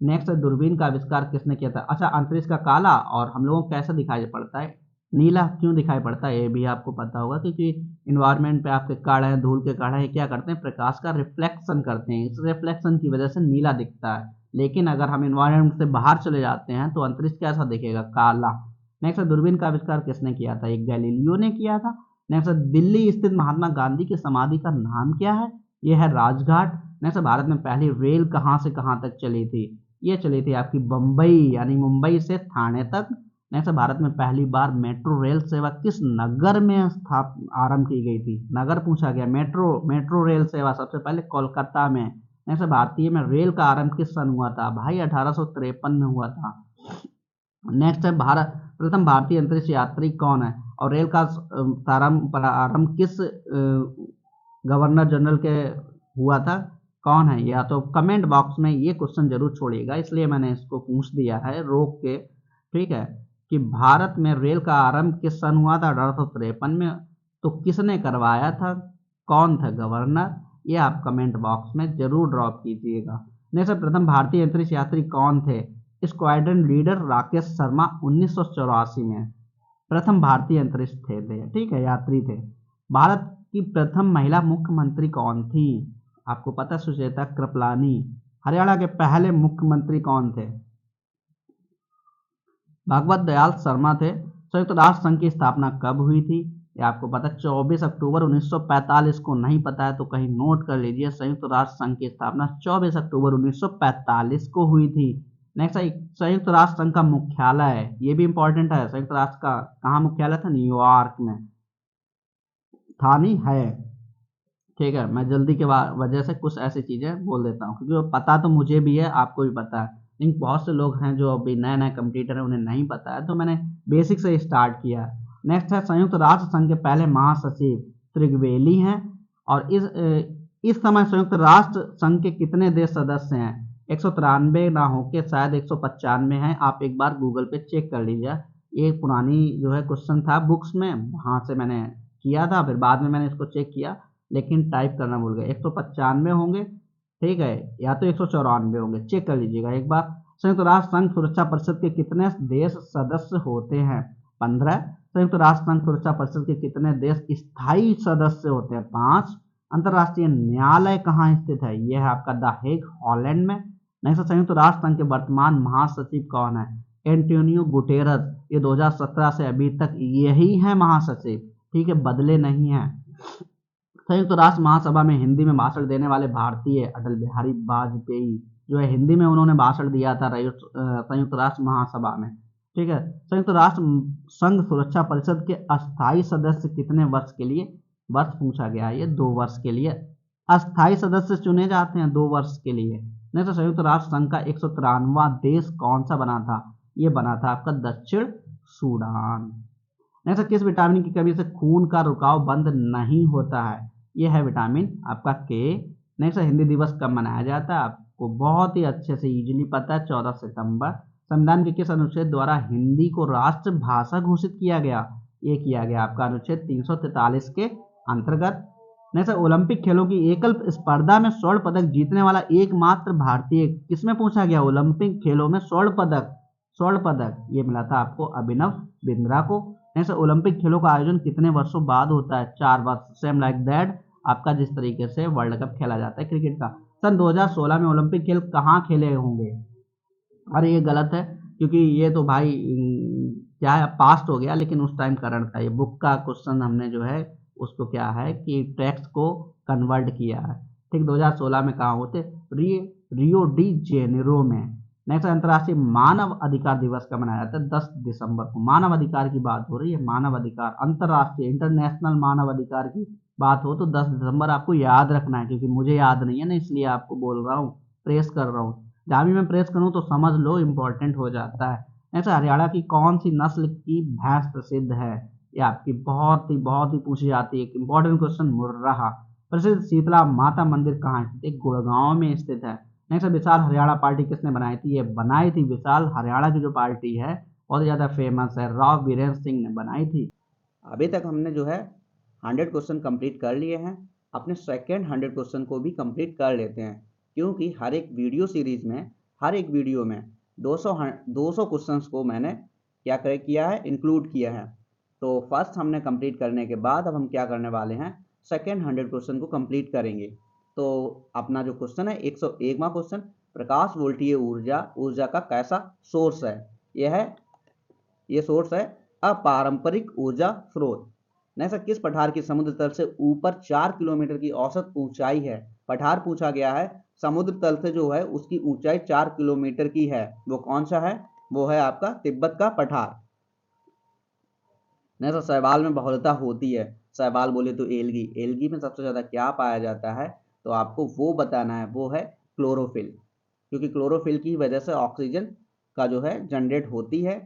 नेक्स्ट, दूरबीन का आविष्कार किसने किया था? अच्छा, अंतरिक्ष का काला, और हम लोगों को कैसा दिखाई पड़ता है? नीला। क्यों दिखाई पड़ता है ये भी आपको पता होगा, क्योंकि इन्वायरमेंट पे आपके कण हैं, धूल के कण हैं, क्या करते हैं? प्रकाश का रिफ्लेक्शन करते हैं। इस रिफ्लेक्शन की वजह से नीला दिखता है। लेकिन अगर हम इन्वायरमेंट से बाहर चले जाते हैं तो अंतरिक्ष कैसा दिखेगा? काला। नेक्स्ट, दूरबीन का आविष्कार किसने किया था? एक गैलीलियो ने किया था। नेक्स्ट, दिल्ली स्थित महात्मा गांधी की समाधि का नाम क्या है? यह है राजघाट। नेक्स्ट, भारत में पहली रेल कहां से कहां तक चली थी? ये चली थी आपकी बम्बई यानी मुंबई से थाने तक। नेक्स्ट, भारत में पहली बार मेट्रो रेल सेवा किस नगर में आरंभ की गई थी? नगर पूछा गया। मेट्रो रेल सेवा सबसे पहले कोलकाता में। नेक्स्ट, भारतीय में रेल का आरंभ किस सन हुआ था? भाई 1853 में हुआ था। नेक्स्ट है प्रथम भारतीय अंतरिक्ष यात्री कौन है? और रेल का प्रारंभ किस गवर्नर जनरल के हुआ था? कौन है? या तो कमेंट बॉक्स में ये क्वेश्चन जरूर छोड़िएगा, इसलिए मैंने इसको पूछ दिया है रोक के, ठीक है, कि भारत में रेल का आरंभ किस सन हुआ था? 1853 में। तो किसने करवाया था? कौन था गवर्नर? ये आप कमेंट बॉक्स में जरूर ड्रॉप कीजिएगा। नेक्स्ट, प्रथम भारतीय अंतरिक्ष यात्री कौन थे? स्क्वाड्रन लीडर राकेश शर्मा 1984 में प्रथम भारतीय अंतरिक्ष थे, ठीक है, यात्री थे। भारत की प्रथम महिला मुख्यमंत्री कौन थी? आपको पता, सुचेता कृपलानी। हरियाणा के पहले मुख्यमंत्री कौन थे? भगवत दयाल शर्मा थे। संयुक्त राष्ट्र संघ की स्थापना कब हुई थी? ये आपको पता, 24 अक्टूबर 1945 को। नहीं पता है तो कहीं नोट कर लीजिए। संयुक्त राष्ट्र संघ की स्थापना 24 अक्टूबर 1945 को हुई थी। नेक्स्ट, संयुक्त राष्ट्र संघ का मुख्यालय, ये भी इंपॉर्टेंट है। संयुक्त राष्ट्र का कहाँ मुख्यालय था? न्यूयॉर्क में था, नहीं है, ठीक है। मैं जल्दी के वजह से कुछ ऐसी चीजें बोल देता हूँ, क्योंकि पता तो मुझे भी है, आपको भी पता है, लेकिन बहुत से लोग हैं जो अभी नए नए कंप्यूटर है, उन्हें नहीं पता है, तो मैंने बेसिक से स्टार्ट किया। नेक्स्ट है, संयुक्त राष्ट्र संघ के पहले महासचिव त्रिगवेली हैं। और इस समय संयुक्त राष्ट्र संघ के कितने देश सदस्य हैं? 193 ना होके शायद 195 हैं। आप एक बार गूगल पे चेक कर लीजिए। एक पुरानी जो है क्वेश्चन था बुक्स में, वहाँ से मैंने किया था, फिर बाद में मैंने इसको चेक किया लेकिन टाइप करना भूल गया। 195 होंगे, ठीक है, या तो 194 होंगे, चेक कर लीजिएगा एक बार। संयुक्त राष्ट्र संघ सुरक्षा परिषद के कितने देश सदस्य होते हैं? 15। संयुक्त राष्ट्र संघ सुरक्षा परिषद के कितने देश स्थायी सदस्य होते हैं? 5। अंतर्राष्ट्रीय न्यायालय कहाँ स्थित है? यह है आपका द हेग, हॉलैंड में। नेक्स्ट, संयुक्त राष्ट्र संघ के वर्तमान महासचिव कौन है? Antonio Guterres. ये 2017 से अभी तक यही है महासचिव, ठीक है, बदले नहीं है। संयुक्त राष्ट्र महासभा में हिंदी में भाषण देने वाले भारतीय अटल बिहारी वाजपेयी जो है, हिंदी में उन्होंने भाषण दिया था संयुक्त राष्ट्र महासभा में, ठीक है। संयुक्त राष्ट्र संघ सुरक्षा परिषद के अस्थायी सदस्य कितने वर्ष के लिए? वर्ष पूछा गया है, ये 2 वर्ष के लिए अस्थायी सदस्य चुने जाते हैं, 2 वर्ष के लिए। नहीं तो संयुक्त राष्ट्र संघ का 193वां देश कौन सा बना था? ये बना था आपका दक्षिण सूडान। नहीं तो किस विटामिन की कमी से खून का रुकाव बंद नहीं होता है? ये है विटामिन आपका के। नेक्स्ट, हिंदी दिवस कब मनाया जाता है? आपको बहुत ही अच्छे से इजीली पता है, 14 सितंबर। संविधान के किस अनुच्छेद द्वारा हिंदी को राष्ट्र भाषा घोषित किया गया? ये किया गया आपका अनुच्छेद 343 के अंतर्गत। नेक्स्ट, ओलंपिक खेलों की एकल स्पर्धा में स्वर्ण पदक जीतने वाला एकमात्र भारतीय किसमें पूछा गया? ओलंपिक खेलों में स्वर्ण पदक ये मिला था आपको अभिनव बिंद्रा को। नेक्स्ट, ओलंपिक खेलों का आयोजन कितने वर्षों बाद होता है? 4 वर्ष, सेम लाइक दैट आपका जिस तरीके से वर्ल्ड कप खेला जाता है क्रिकेट का। सन 2016 में ओलंपिक खेल कहाँ खेले होंगे? अरे ये गलत है, क्योंकि ये तो भाई क्या है, पास्ट हो गया, लेकिन उस टाइम करंट था। ये बुक का क्वेश्चन हमने जो है उसको क्या है कि टेक्स्ट को कन्वर्ट किया है, ठीक। 2016 में कहाँ होते? रियो डी जेनेरो में। नेक्स्ट, अंतर्राष्ट्रीय मानव अधिकार दिवस कब मनाया जाता है? 10 दिसंबर को। मानव अधिकार की बात हो रही है, मानव अधिकार, अंतर्राष्ट्रीय इंटरनेशनल मानव अधिकार की बात हो तो 10 दिसंबर आपको याद रखना है, क्योंकि मुझे याद नहीं है ना, इसलिए आपको बोल रहा हूँ, प्रेस कर रहा हूँ। जहाँ भी मैं प्रेस करूँ तो समझ लो, इंपॉर्टेंट हो जाता है। ऐसा हरियाणा की कौन सी नस्ल की भैंस प्रसिद्ध है? ये आपकी बहुत ही पूछी जाती है, एक इंपॉर्टेंट क्वेश्चन। मुर्राह। प्रसिद्ध शीतला माता मंदिर कहाँ है? गुड़गांव में स्थित है। नेक्स्ट, विशाल हरियाणा पार्टी किसने बनाई थी? ये बनाई थी विशाल हरियाणा की जो पार्टी है, बहुत ज़्यादा फेमस है, राव वीरेंद्र सिंह ने बनाई थी। अभी तक हमने जो है 100 क्वेश्चन कंप्लीट कर लिए हैं। अपने सेकेंड 100 क्वेश्चन को भी कंप्लीट कर लेते हैं, क्योंकि हर एक वीडियो सीरीज में, हर एक वीडियो में 200 क्वेश्चंस को मैंने क्या किया है, इंक्लूड किया है। तो फर्स्ट हमने कंप्लीट करने के बाद अब हम क्या करने वाले हैं, सेकेंड 100 क्वेश्चन को कंप्लीट करेंगे। तो अपना जो क्वेश्चन है 101वां क्वेश्चन, प्रकाश वोल्टीय ऊर्जा का कैसा सोर्स है? ये सोर्स है अपारंपरिक ऊर्जा स्रोत। नेक्स्ट, किस पठार की समुद्र तल से ऊपर 4 किलोमीटर की औसत ऊंचाई है? पठार पूछा गया है, समुद्र तल से जो है उसकी ऊंचाई 4 किलोमीटर की है, वो कौन सा है? वो है आपका तिब्बत का पठार। नेक्स्ट, शैवाल में बहुलता होती है, शैवाल बोले तो एल्गी में सबसे ज्यादा क्या पाया जाता है? तो आपको वो बताना है, वो है क्लोरोफिल, क्योंकि क्लोरोफिल की वजह से ऑक्सीजन का जो है जनरेट होती है।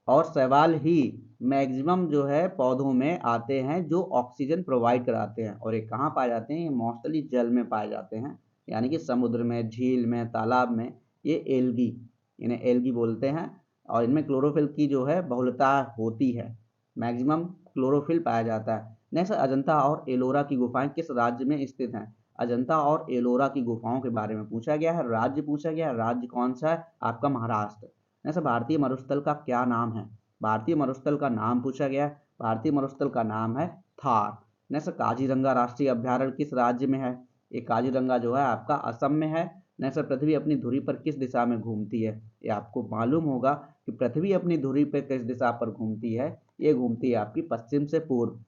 और शैवाल ही मैक्सिमम जो है पौधों में आते हैं जो ऑक्सीजन प्रोवाइड कराते हैं। और ये कहाँ पाए जाते हैं? ये मोस्टली जल में पाए जाते हैं, यानी कि समुद्र में, झील में, तालाब में। ये एल्गी, इन्हें एल्गी बोलते हैं। और इनमें क्लोरोफिल की जो है बहुलता होती है, मैक्सिमम क्लोरोफिल पाया जाता है। नेक्स्ट, अजंता और एलोरा की गुफाएं किस राज्य में स्थित हैं? अजंता और एलोरा की गुफाओं के बारे में पूछा गया है, राज्य पूछा गया है, राज्य कौन सा है? आपका महाराष्ट्र। ऐसा भारतीय मरुस्थल का क्या नाम है? भारतीय मरुस्थल का नाम पूछा गया है, भारतीय मरुस्थल का नाम है थार। नेक्स्ट, काजीरंगा राष्ट्रीय अभ्यारण्य किस राज्य में है? ये काजीरंगा जो है आपका असम में है। नेक्स्ट, पृथ्वी अपनी धुरी पर किस दिशा में घूमती है? ये आपको मालूम होगा कि पृथ्वी अपनी धुरी पर किस दिशा पर घूमती है? ये घूमती है आपकी पश्चिम से पूर्व।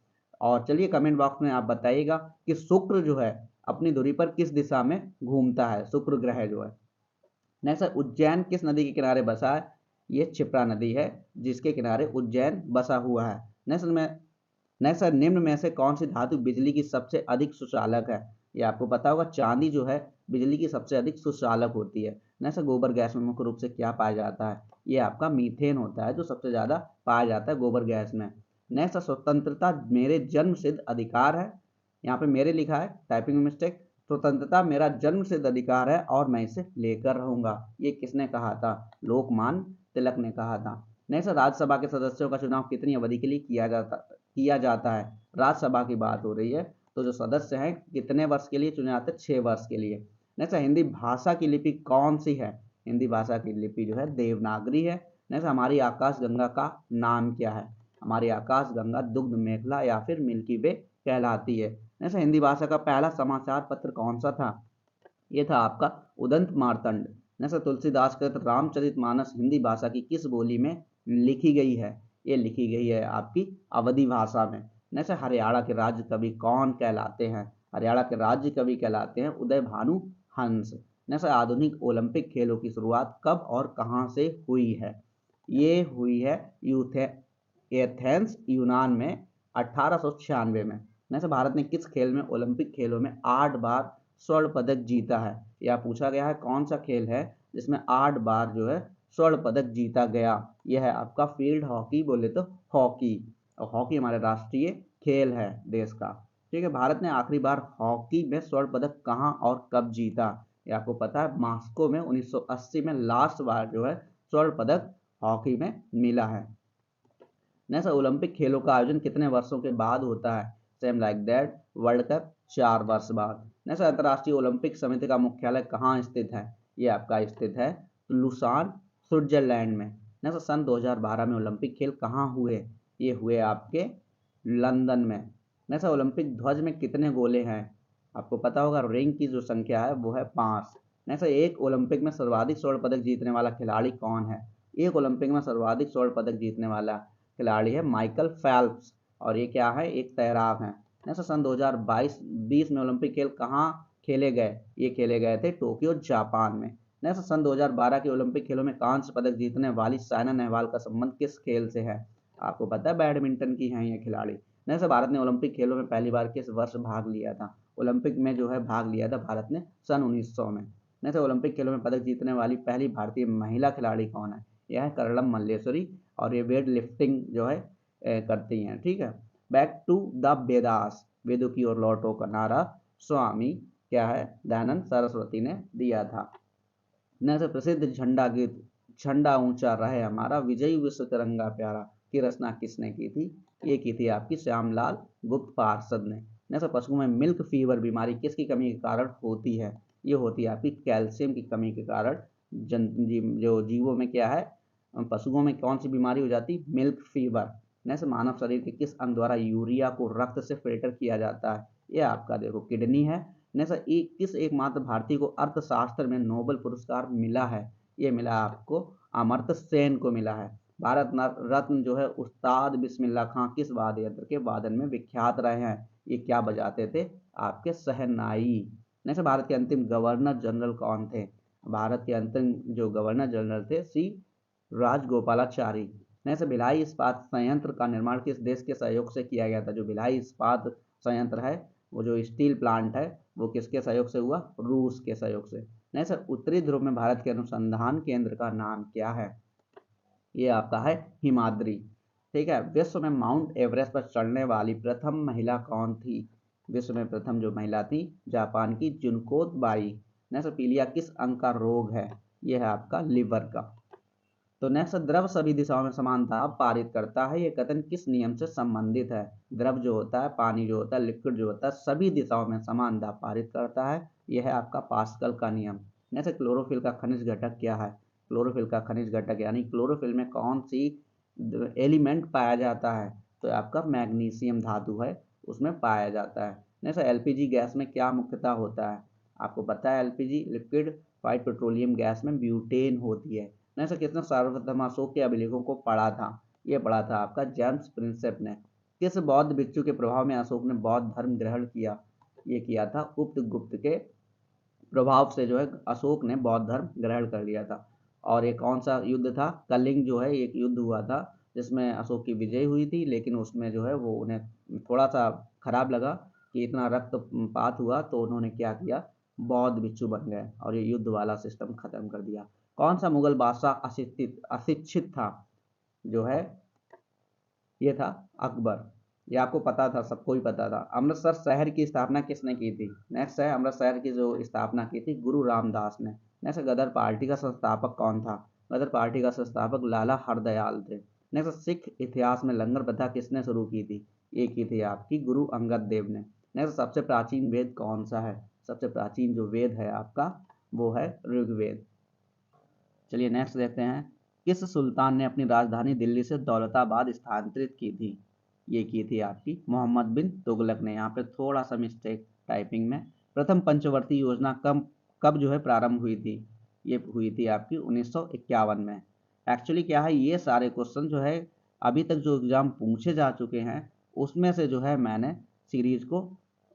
और चलिए कमेंट बॉक्स में आप बताइएगा कि शुक्र जो है अपनी धुरी पर किस दिशा में घूमता है, शुक्र ग्रह जो है। नेक्स्ट, उज्जैन किस नदी के किनारे बसा है? ये क्षिप्रा नदी है जिसके किनारे उज्जैन बसा हुआ है। नेक्स्ट, निम्न में से कौन सी धातु बिजली की सबसे अधिक सुचालक है? ये आपको पता होगा, चांदी जो है बिजली की सबसे अधिक सुचालक होती है। नेक्स्ट, गोबर गैस में मुख्य रूप से क्या पाया जाता है? ये आपका मीथेन होता है, जो सबसे ज्यादा पाया जाता है गोबर गैस में। नेक्स्ट, स्वतंत्रता मेरे जन्म सिद्ध अधिकार है। यहाँ पे मेरे लिखा है, टाइपिंग में मिस्टेक। स्वतंत्रता मेरा जन्म सिद्ध अधिकार है और मैं इसे लेकर रहूंगा। ये किसने कहा था? लोकमान्य तिलक ने कहा था। नेक्स्ट, राज्यसभा के सदस्यों का चुनाव कितनी अवधि के लिए किया जाता है। राज्यसभा की बात हो रही है, तो जो सदस्य हैं कितने वर्ष के लिए चुने जाते हैं, 6 वर्ष के लिए। नेक्स्ट, हिंदी भाषा की लिपि कौन सी है। हिंदी भाषा की लिपि जो है देवनागरी है। नेक्स्ट, हमारी आकाश गंगा का नाम क्या है। हमारी आकाश गंगा दुग्ध मेखला या फिर मिल्की वे कहलाती है। नेक्स्ट, हिंदी भाषा का पहला समाचार पत्र कौन सा था। ये था आपका उदंत मार्तंड। नेक्स्ट, तुलसीदास कृत रामचरितमानस हिंदी भाषा की किस बोली में लिखी गई है। ये लिखी गई है आपकी अवधी भाषा में। नेक्स्ट, हरियाणा के राज्य कवि कौन कहलाते हैं। हरियाणा के राज्य कवि कहलाते हैं उदय भानु हंस। नेक्स्ट, आधुनिक ओलंपिक खेलों की शुरुआत कब और कहां से हुई है। ये हुई है एथेंस यूनान में 1896 में। नेक्स्ट, भारत ने किस खेल में ओलंपिक खेलों में 8 बार स्वर्ण पदक जीता है। यह पूछा गया है कौन सा खेल है जिसमें 8 बार जो है स्वर्ण पदक जीता गया। यह है आपका फील्ड हॉकी, बोले तो हॉकी। और हॉकी हमारे राष्ट्रीय खेल है देश का। ठीक है, भारत ने आखिरी बार हॉकी में स्वर्ण पदक कहां और कब जीता। ये आपको पता है, मॉस्को में 1980 में लास्ट बार जो है स्वर्ण पदक हॉकी में मिला है। नेक्स्ट, ओलंपिक खेलों का आयोजन कितने वर्षों के बाद होता है। Same like that, world cup 4 वर्ष बाद। नेक्स्ट, अंतर्राष्ट्रीय ओलंपिक समिति का मुख्यालय कहाँ स्थित है। ये आपका स्थित है लुसान, स्विट्जरलैंड में। नेक्स्ट, सन 2012 में ओलंपिक खेल कहाँ हुए। ये हुए आपके लंदन में। नेक्स्ट, ओलंपिक ध्वज में कितने गोले हैं। आपको पता होगा रिंग की जो संख्या है वो है 5। नेक्स्ट, एक ओलंपिक में सर्वाधिक स्वर्ण पदक जीतने वाला खिलाड़ी कौन है। एक ओलंपिक में सर्वाधिक स्वर्ण पदक जीतने वाला खिलाड़ी है माइकल फेल्प्स, और ये क्या है, एक तैराक है। नेक्स्ट, सन 2022 में ओलंपिक खेल कहाँ खेले गए। ये खेले गए थे टोक्यो जापान में। नेक्स्ट, सन 2012 के ओलंपिक खेलों में कांस्य पदक जीतने वाली साइना नेहवाल का संबंध किस खेल से है। आपको पता है बैडमिंटन की हैं ये खिलाड़ी। नेक्स्ट, भारत ने ओलंपिक खेलों में पहली बार किस वर्ष भाग लिया था। ओलंपिक में जो है भाग लिया था भारत ने सन 1900 में। नेक्स्ट, ओलंपिक खेलों में पदक जीतने वाली पहली भारतीय महिला खिलाड़ी कौन है। यह है करलम मल्लेश्वरी, और ये वेट लिफ्टिंग जो है करती हैं। ठीक है, बैक टू द वेदास, वेदों की ओर लौटो का नारा स्वामी क्या है, दयानंद सरस्वती ने दिया था। नेक्स्ट, प्रसिद्ध झंडा गीत झंडा ऊंचा रहे हमारा विजयी विश्व तिरंगा प्यारा की रचना किसने की थी। ये की थी आपकी श्यामलाल गुप्त पार्षद ने। नेक्स्ट, पशुओं में मिल्क फीवर बीमारी किसकी कमी के कारण होती है। ये होती है आपकी कैल्शियम की कमी के कारण। जो जीवों में क्या है, पशुओं में कौन सी बीमारी हो जाती, मिल्क फीवर। नेक्स्ट, मानव शरीर के किस अंग द्वारा यूरिया को रक्त से फिल्टर किया जाता है। ये आपका देखो किडनी है। नेक्स्ट, किस एकमात्र भारतीय को अर्थशास्त्र में नोबेल पुरस्कार मिला है। ये मिला आपको अमर्त्य सेन को मिला है। भारत रत्न जो है उस्ताद बिस्मिल्लाह खां किस वाद्य यंत्र के वादन में विख्यात रहे हैं। ये क्या बजाते थे, आपके शहनाई। नेक्स्ट, भारत के अंतिम गवर्नर जनरल कौन थे। भारत के अंतिम जो गवर्नर जनरल थे सी राजगोपालाचारी। नेक्स्ट, भिलाई इस्पात संयंत्र का निर्माण किस देश के सहयोग से किया गया था। जो भिलाई इस्पात संयंत्र है, वो जो स्टील प्लांट है, वो किसके सहयोग से हुआ, रूस के सहयोग से। नेक्स्ट, उत्तरी ध्रुव में भारत के अनुसंधान केंद्र का नाम क्या है। ये आपका है हिमाद्री। ठीक है, विश्व में माउंट एवरेस्ट पर चढ़ने वाली प्रथम महिला कौन थी। विश्व में प्रथम जो महिला थी जापान की जुनको बाई। नेक्स्ट, पीलिया किस अंग का रोग है। यह है आपका लिवर का। तो नेक्स्ट, द्रव सभी दिशाओं में समान दाब पारित करता है, ये कथन किस नियम से संबंधित है। द्रव जो होता है, पानी जो होता है, लिक्विड जो होता है, सभी दिशाओं में समान दाब पारित करता है। यह है आपका पास्कल का नियम। नेक्स्ट, क्लोरोफिल का खनिज घटक क्या है। क्लोरोफिल का खनिज घटक यानी क्लोरोफिल में कौन सी एलिमेंट पाया जाता है, तो आपका मैग्नीशियम धातु है उसमें पाया जाता है। नेक्स्ट, एलपीजी गैस में क्या मुख्यतः होता है। आपको पता है LPG liquid FIDE petroleum gas में ब्यूटेन होती है। नेक्स्ट, किसने सर्वप्रथम अशोक के अभिलेखों को पढ़ा था। ये पढ़ा था आपका जेम्स प्रिंसेप ने। किस बौद्ध भिक्षु के प्रभाव में अशोक ने बौद्ध धर्म ग्रहण किया। ये किया था उपगुप्त के प्रभाव से जो है अशोक ने बौद्ध धर्म ग्रहण कर लिया था। और ये कौन सा युद्ध था, कलिंग जो है एक युद्ध हुआ था जिसमें अशोक की विजय हुई थी, लेकिन उसमें जो है वो उन्हें थोड़ा सा खराब लगा कि इतना रक्तपात हुआ, तो उन्होंने क्या किया, बौद्ध भिक्षु बन गए और ये युद्ध वाला सिस्टम खत्म कर दिया। कौन सा मुगल बादशाह अशिक्षित था, जो है ये था अकबर। ये आपको पता था, सबको ही पता था। अमृतसर शहर की स्थापना किसने की थी। नेक्स्ट है, अमृतसर की जो स्थापना की थी गुरु रामदास ने। नेक्स्ट, गदर पार्टी का संस्थापक कौन था। गदर पार्टी का संस्थापक लाला हरदयाल थे। नेक्स्ट, सिख इतिहास में लंगर प्रथा किसने शुरू की थी? ये की थी आपकी गुरु अंगद देव ने। नेक्स्ट, सबसे प्राचीन वेद कौन सा है? सबसे प्राचीन जो वेद है आपका वो है ऋग्वेद। चलिए नेक्स्ट देखते हैं, किस सुल्तान ने अपनी राजधानी दिल्ली से दौलताबाद स्थानांतरित की थी? ये की थी आपकी मोहम्मद बिन तुगलक ने। यहाँ पे थोड़ा सा मिस्टेक टाइपिंग में। प्रथम पंचवर्ती योजना कब कब जो है प्रारंभ हुई थी? ये हुई थी आपकी 1951 में। एक्चुअली क्या है, ये सारे क्वेश्चन जो है अभी तक जो एग्जाम पूछे जा चुके हैं उसमें से जो है मैंने सीरीज को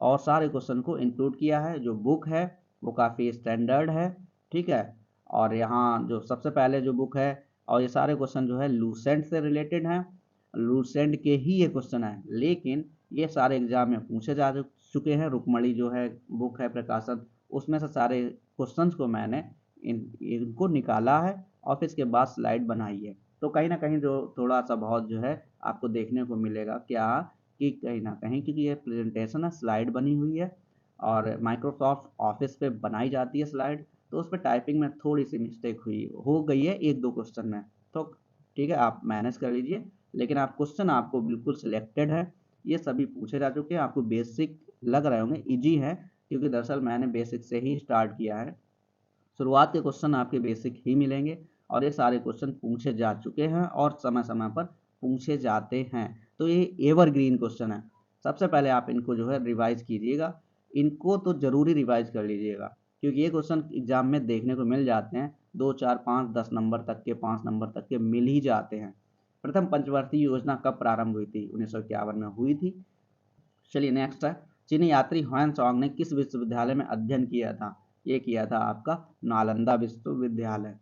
और सारे क्वेश्चन को इंक्लूड किया है। जो बुक है वो काफ़ी स्टैंडर्ड है, ठीक है। और यहाँ जो सबसे पहले जो बुक है, और ये सारे क्वेश्चन जो है लूसेंट से रिलेटेड हैं, लूसेंट के ही ये क्वेश्चन है, लेकिन ये सारे एग्जाम में पूछे जा चुके हैं। रुक्मणी जो है बुक है प्रकाशन, उसमें से सारे क्वेश्चंस को मैंने इनको निकाला है और फिर इसके बाद स्लाइड बनाई है। तो कहीं ना कहीं जो थोड़ा सा बहुत जो है आपको देखने को मिलेगा क्या, कि कहीं ना कहीं क्योंकि ये प्रेजेंटेशन है, स्लाइड बनी हुई है और माइक्रोसॉफ्ट ऑफिस पे बनाई जाती है स्लाइड, तो उस पर टाइपिंग में थोड़ी सी मिस्टेक हो गई है एक दो क्वेश्चन में। तो ठीक है, आप मैनेज कर लीजिए, लेकिन आप क्वेश्चन आपको बिल्कुल सिलेक्टेड है, ये सभी पूछे जा चुके हैं। आपको बेसिक लग रहे होंगे, इजी है, क्योंकि दरअसल मैंने बेसिक से ही स्टार्ट किया है। शुरुआत के क्वेश्चन आपके बेसिक ही मिलेंगे और ये सारे क्वेश्चन पूछे जा चुके हैं और समय समय पर पूछे जाते हैं। तो ये एवरग्रीन क्वेश्चन है। सबसे पहले आप इनको जो है रिवाइज कीजिएगा, इनको तो जरूरी रिवाइज कर लीजिएगा, क्योंकि ये क्वेश्चन एग्जाम में देखने को मिल जाते हैं। 2, 4, 5, 10 नंबर तक के, 5 नंबर तक के मिल ही जाते हैं। प्रथम पंचवर्ती योजना कब प्रारंभ हुई थी? 1951 में हुई थी। चलिए नेक्स्ट है, चीनी यात्री ह्वेन सांग ने किस विश्वविद्यालय में अध्ययन किया था? ये किया था आपका नालंदा विश्वविद्यालय।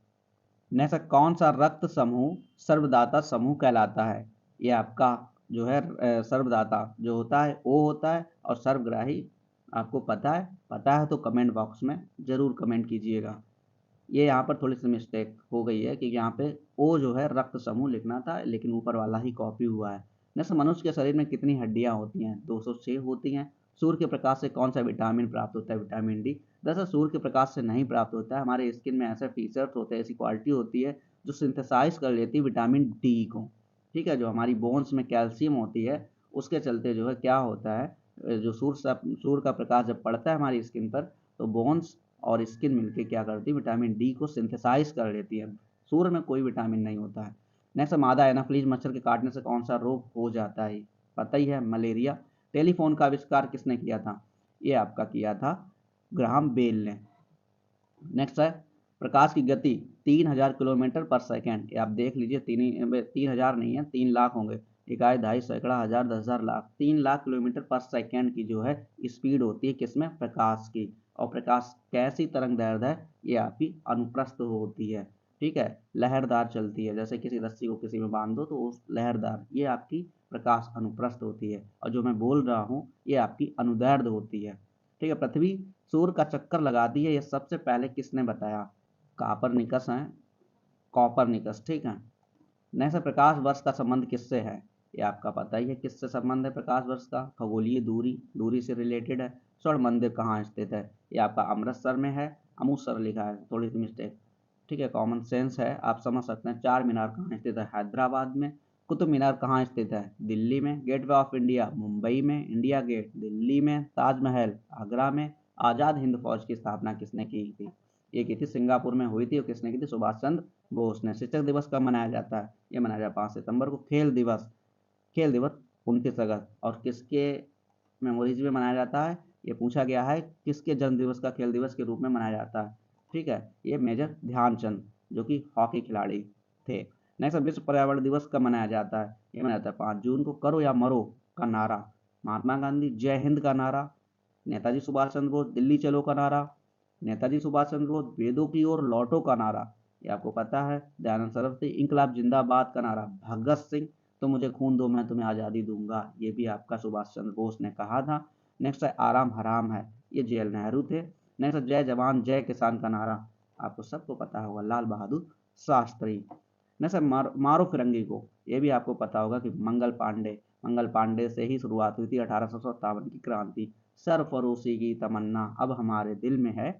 नेक्स्ट, कौन सा रक्त समूह सर्वदाता समूह कहलाता है? ये आपका जो है सर्वदाता जो होता है ओ होता है, और सर्वग्राही आपको पता है? पता है तो कमेंट बॉक्स में जरूर कमेंट कीजिएगा। ये यहाँ पर थोड़ी सी मिस्टेक हो गई है कि यहाँ पे ओ जो है रक्त समूह लिखना था, लेकिन ऊपर वाला ही कॉपी हुआ है। नेक्स्ट, मनुष्य के शरीर में कितनी हड्डियां होती हैं? 206 होती हैं। सूर्य के प्रकाश से कौन सा विटामिन प्राप्त होता है? Vitamin D. दरअसल सूर्य के प्रकाश से नहीं प्राप्त होता है, हमारे स्किन में ऐसे फीचर्स होते हैं, ऐसी क्वालिटी होती है जो सिंथेसाइज कर लेती है विटामिन डी को, ठीक है। जो हमारी बोन्स में कैल्शियम होती है, उसके चलते जो है क्या होता है, जो सूर्य का प्रकाश जब पड़ता है हमारी स्किन पर, तो बोन्स और स्किन मिलके क्या करती है, विटामिन डी को सिंथेसाइज कर लेती है। सूर्य में कोई विटामिन नहीं होता है। नेक्स्ट, मादा एनाफ्लीज मच्छर के काटने से कौन सा रोग हो जाता है? पता ही है, मलेरिया। टेलीफोन का आविष्कार किसने किया था? ये आपका किया था ग्राहम बेल ने। नेक्स्ट है, प्रकाश की गति 3000 किलोमीटर पर सेकेंड। ये आप देख लीजिए, 3000 नहीं है, 3 लाख होंगे। इकाई, दहाई, सैकड़ा, हजार, 10,000, लाख। 3 लाख किलोमीटर पर सेकेंड की जो है स्पीड होती है किसमें? प्रकाश की। और प्रकाश कैसी तरंग दैर्ध्य है? ये आपकी अनुप्रस्थ होती है, ठीक है। लहरदार चलती है, जैसे किसी रस्सी को किसी में बांध दो तो उस लहरदार, ये आपकी प्रकाश अनुप्रस्थ होती है। और जो मैं बोल रहा हूँ ये आपकी अनुदैर्ध्य होती है, ठीक है। पृथ्वी सूर्य का चक्कर लगाती है, ये सबसे पहले किसने बताया? कॉपरनिकस है, कॉपरनिकस, ठीक है। नेक्स्ट, प्रकाश वर्ष का संबंध किससे है? ये आपका पता ही है किससे संबंध है प्रकाश वर्ष का? खगोलीय दूरी, दूरी से रिलेटेड है। स्वर्ण मंदिर कहाँ स्थित है? ये आपका अमृतसर में है, अमृतसर लिखा है, थोड़ी सी मिस्टेक, ठीक है। कॉमन सेंस है, आप समझ सकते हैं। चार मीनार कहाँ स्थित है? हैदराबाद में। कुतुब मीनार कहाँ स्थित है? दिल्ली में। गेटवे ऑफ इंडिया मुंबई में। इंडिया गेट दिल्ली में। ताजमहल आगरा में। आज़ाद हिंद फौज की स्थापना किसने की थी? ये की थी सिंगापुर में हुई थी, और किसने की थी? सुभाष चंद्र बोस ने। शिक्षक दिवस कब मनाया जाता है? ये मनाया जाता है 5 सितंबर को। खेल दिवस, खेल दिवस 29 अगस्त, और किसके मेमोरीज में मनाया जाता है? ये पूछा गया है किसके जन्म दिवस का खेल दिवस के रूप में मनाया जाता है, ठीक है। ये मेजर ध्यानचंद जो कि हॉकी खिलाड़ी थे। नेक्स्ट, विश्व पर्यावरण दिवस कब मनाया जाता है? ये मनाया जाता है 5 जून को। करो या मरो का नारा, महात्मा गांधी। जय हिंद का नारा, नेताजी सुभाष चंद्र बोस। दिल्ली चलो का नारा, नेताजी सुभाष चंद्र बोस। वेदों की ओर लौटो का नारा, ये आपको पता है, दयानंद सरस्वती। इंकलाब जिंदाबाद का नारा, भगत सिंह। तो मुझे खून दो मैं तुम्हें आज़ादी दूंगा, ये भी आपका सुभाष चंद्र बोस ने कहा था। नेक्स्ट है, आराम हराम है, ये जवाहरलाल नेहरू थे। नेक्स्ट है, जय जवान जय किसान का नारा, आपको सबको पता होगा, लाल बहादुर शास्त्री। नेक्स्ट है, मारो फिरंगी को, ये भी आपको पता होगा कि मंगल पांडे से ही शुरुआत हुई थी 1857 की क्रांति। सरफरोशी की तमन्ना अब हमारे दिल में है,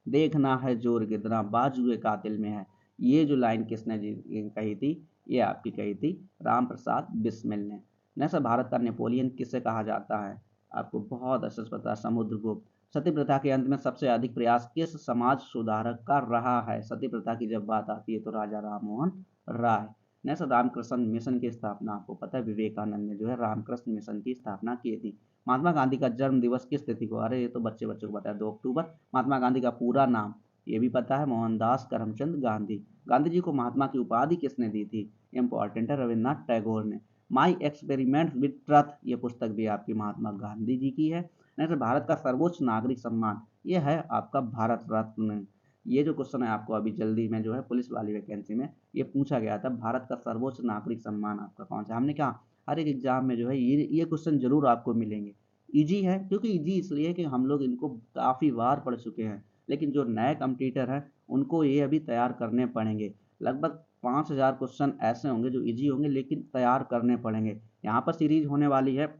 देखना है जोर कितना बाजुए कातिल में है, ये जो लाइन किसने कही थी, ये आपकी कही थी राम प्रसाद बिस्मिल ने। नेक्स्ट, भारत का नेपोलियन किसे कहा जाता है, आपको बहुत अच्छे से पता है, समुद्रगुप्त। सती प्रथा के अंत में सबसे अधिक प्रयास किस समाज सुधारक का रहा है, सती प्रथा की जब बात आती है तो राजा राममोहन राय। नेक्स्ट, रामकृष्ण मिशन की स्थापना, आपको पता है विवेकानंद ने जो है रामकृष्ण मिशन की स्थापना की थी। महात्मा गांधी का जन्म दिवस किस तिथि को, अरे ये तो बच्चों को पता है, 2 अक्टूबर। महात्मा गांधी का पूरा नाम, ये भी पता है, मोहनदास करमचंद गांधी। गांधी जी को महात्मा की उपाधि किसने दी थी, इंपॉर्टेंट है, रविन्द्रनाथ टैगोर ने। माई एक्सपेरिमेंट विद ट्रथ, ये पुस्तक भी आपकी महात्मा गांधी जी की है। नेक्स्ट, भारत का सर्वोच्च नागरिक सम्मान, ये है आपका भारत रत्न। ये जो क्वेश्चन है आपको अभी जल्दी में जो है पुलिस वाली वैकेंसी में ये पूछा गया था, भारत का सर्वोच्च नागरिक सम्मान आपका कौन सा। हमने कहा हर एक एग्जाम में जो है ये क्वेश्चन जरूर आपको मिलेंगे। इजी है, क्योंकि इजी इसलिए कि हम लोग इनको काफ़ी बार पढ़ चुके हैं, लेकिन जो नए कंपटीटर हैं उनको ये अभी तैयार करने पड़ेंगे। लगभग 5000 क्वेश्चन ऐसे होंगे जो इजी होंगे, लेकिन तैयार करने पड़ेंगे। यहाँ पर सीरीज होने वाली है,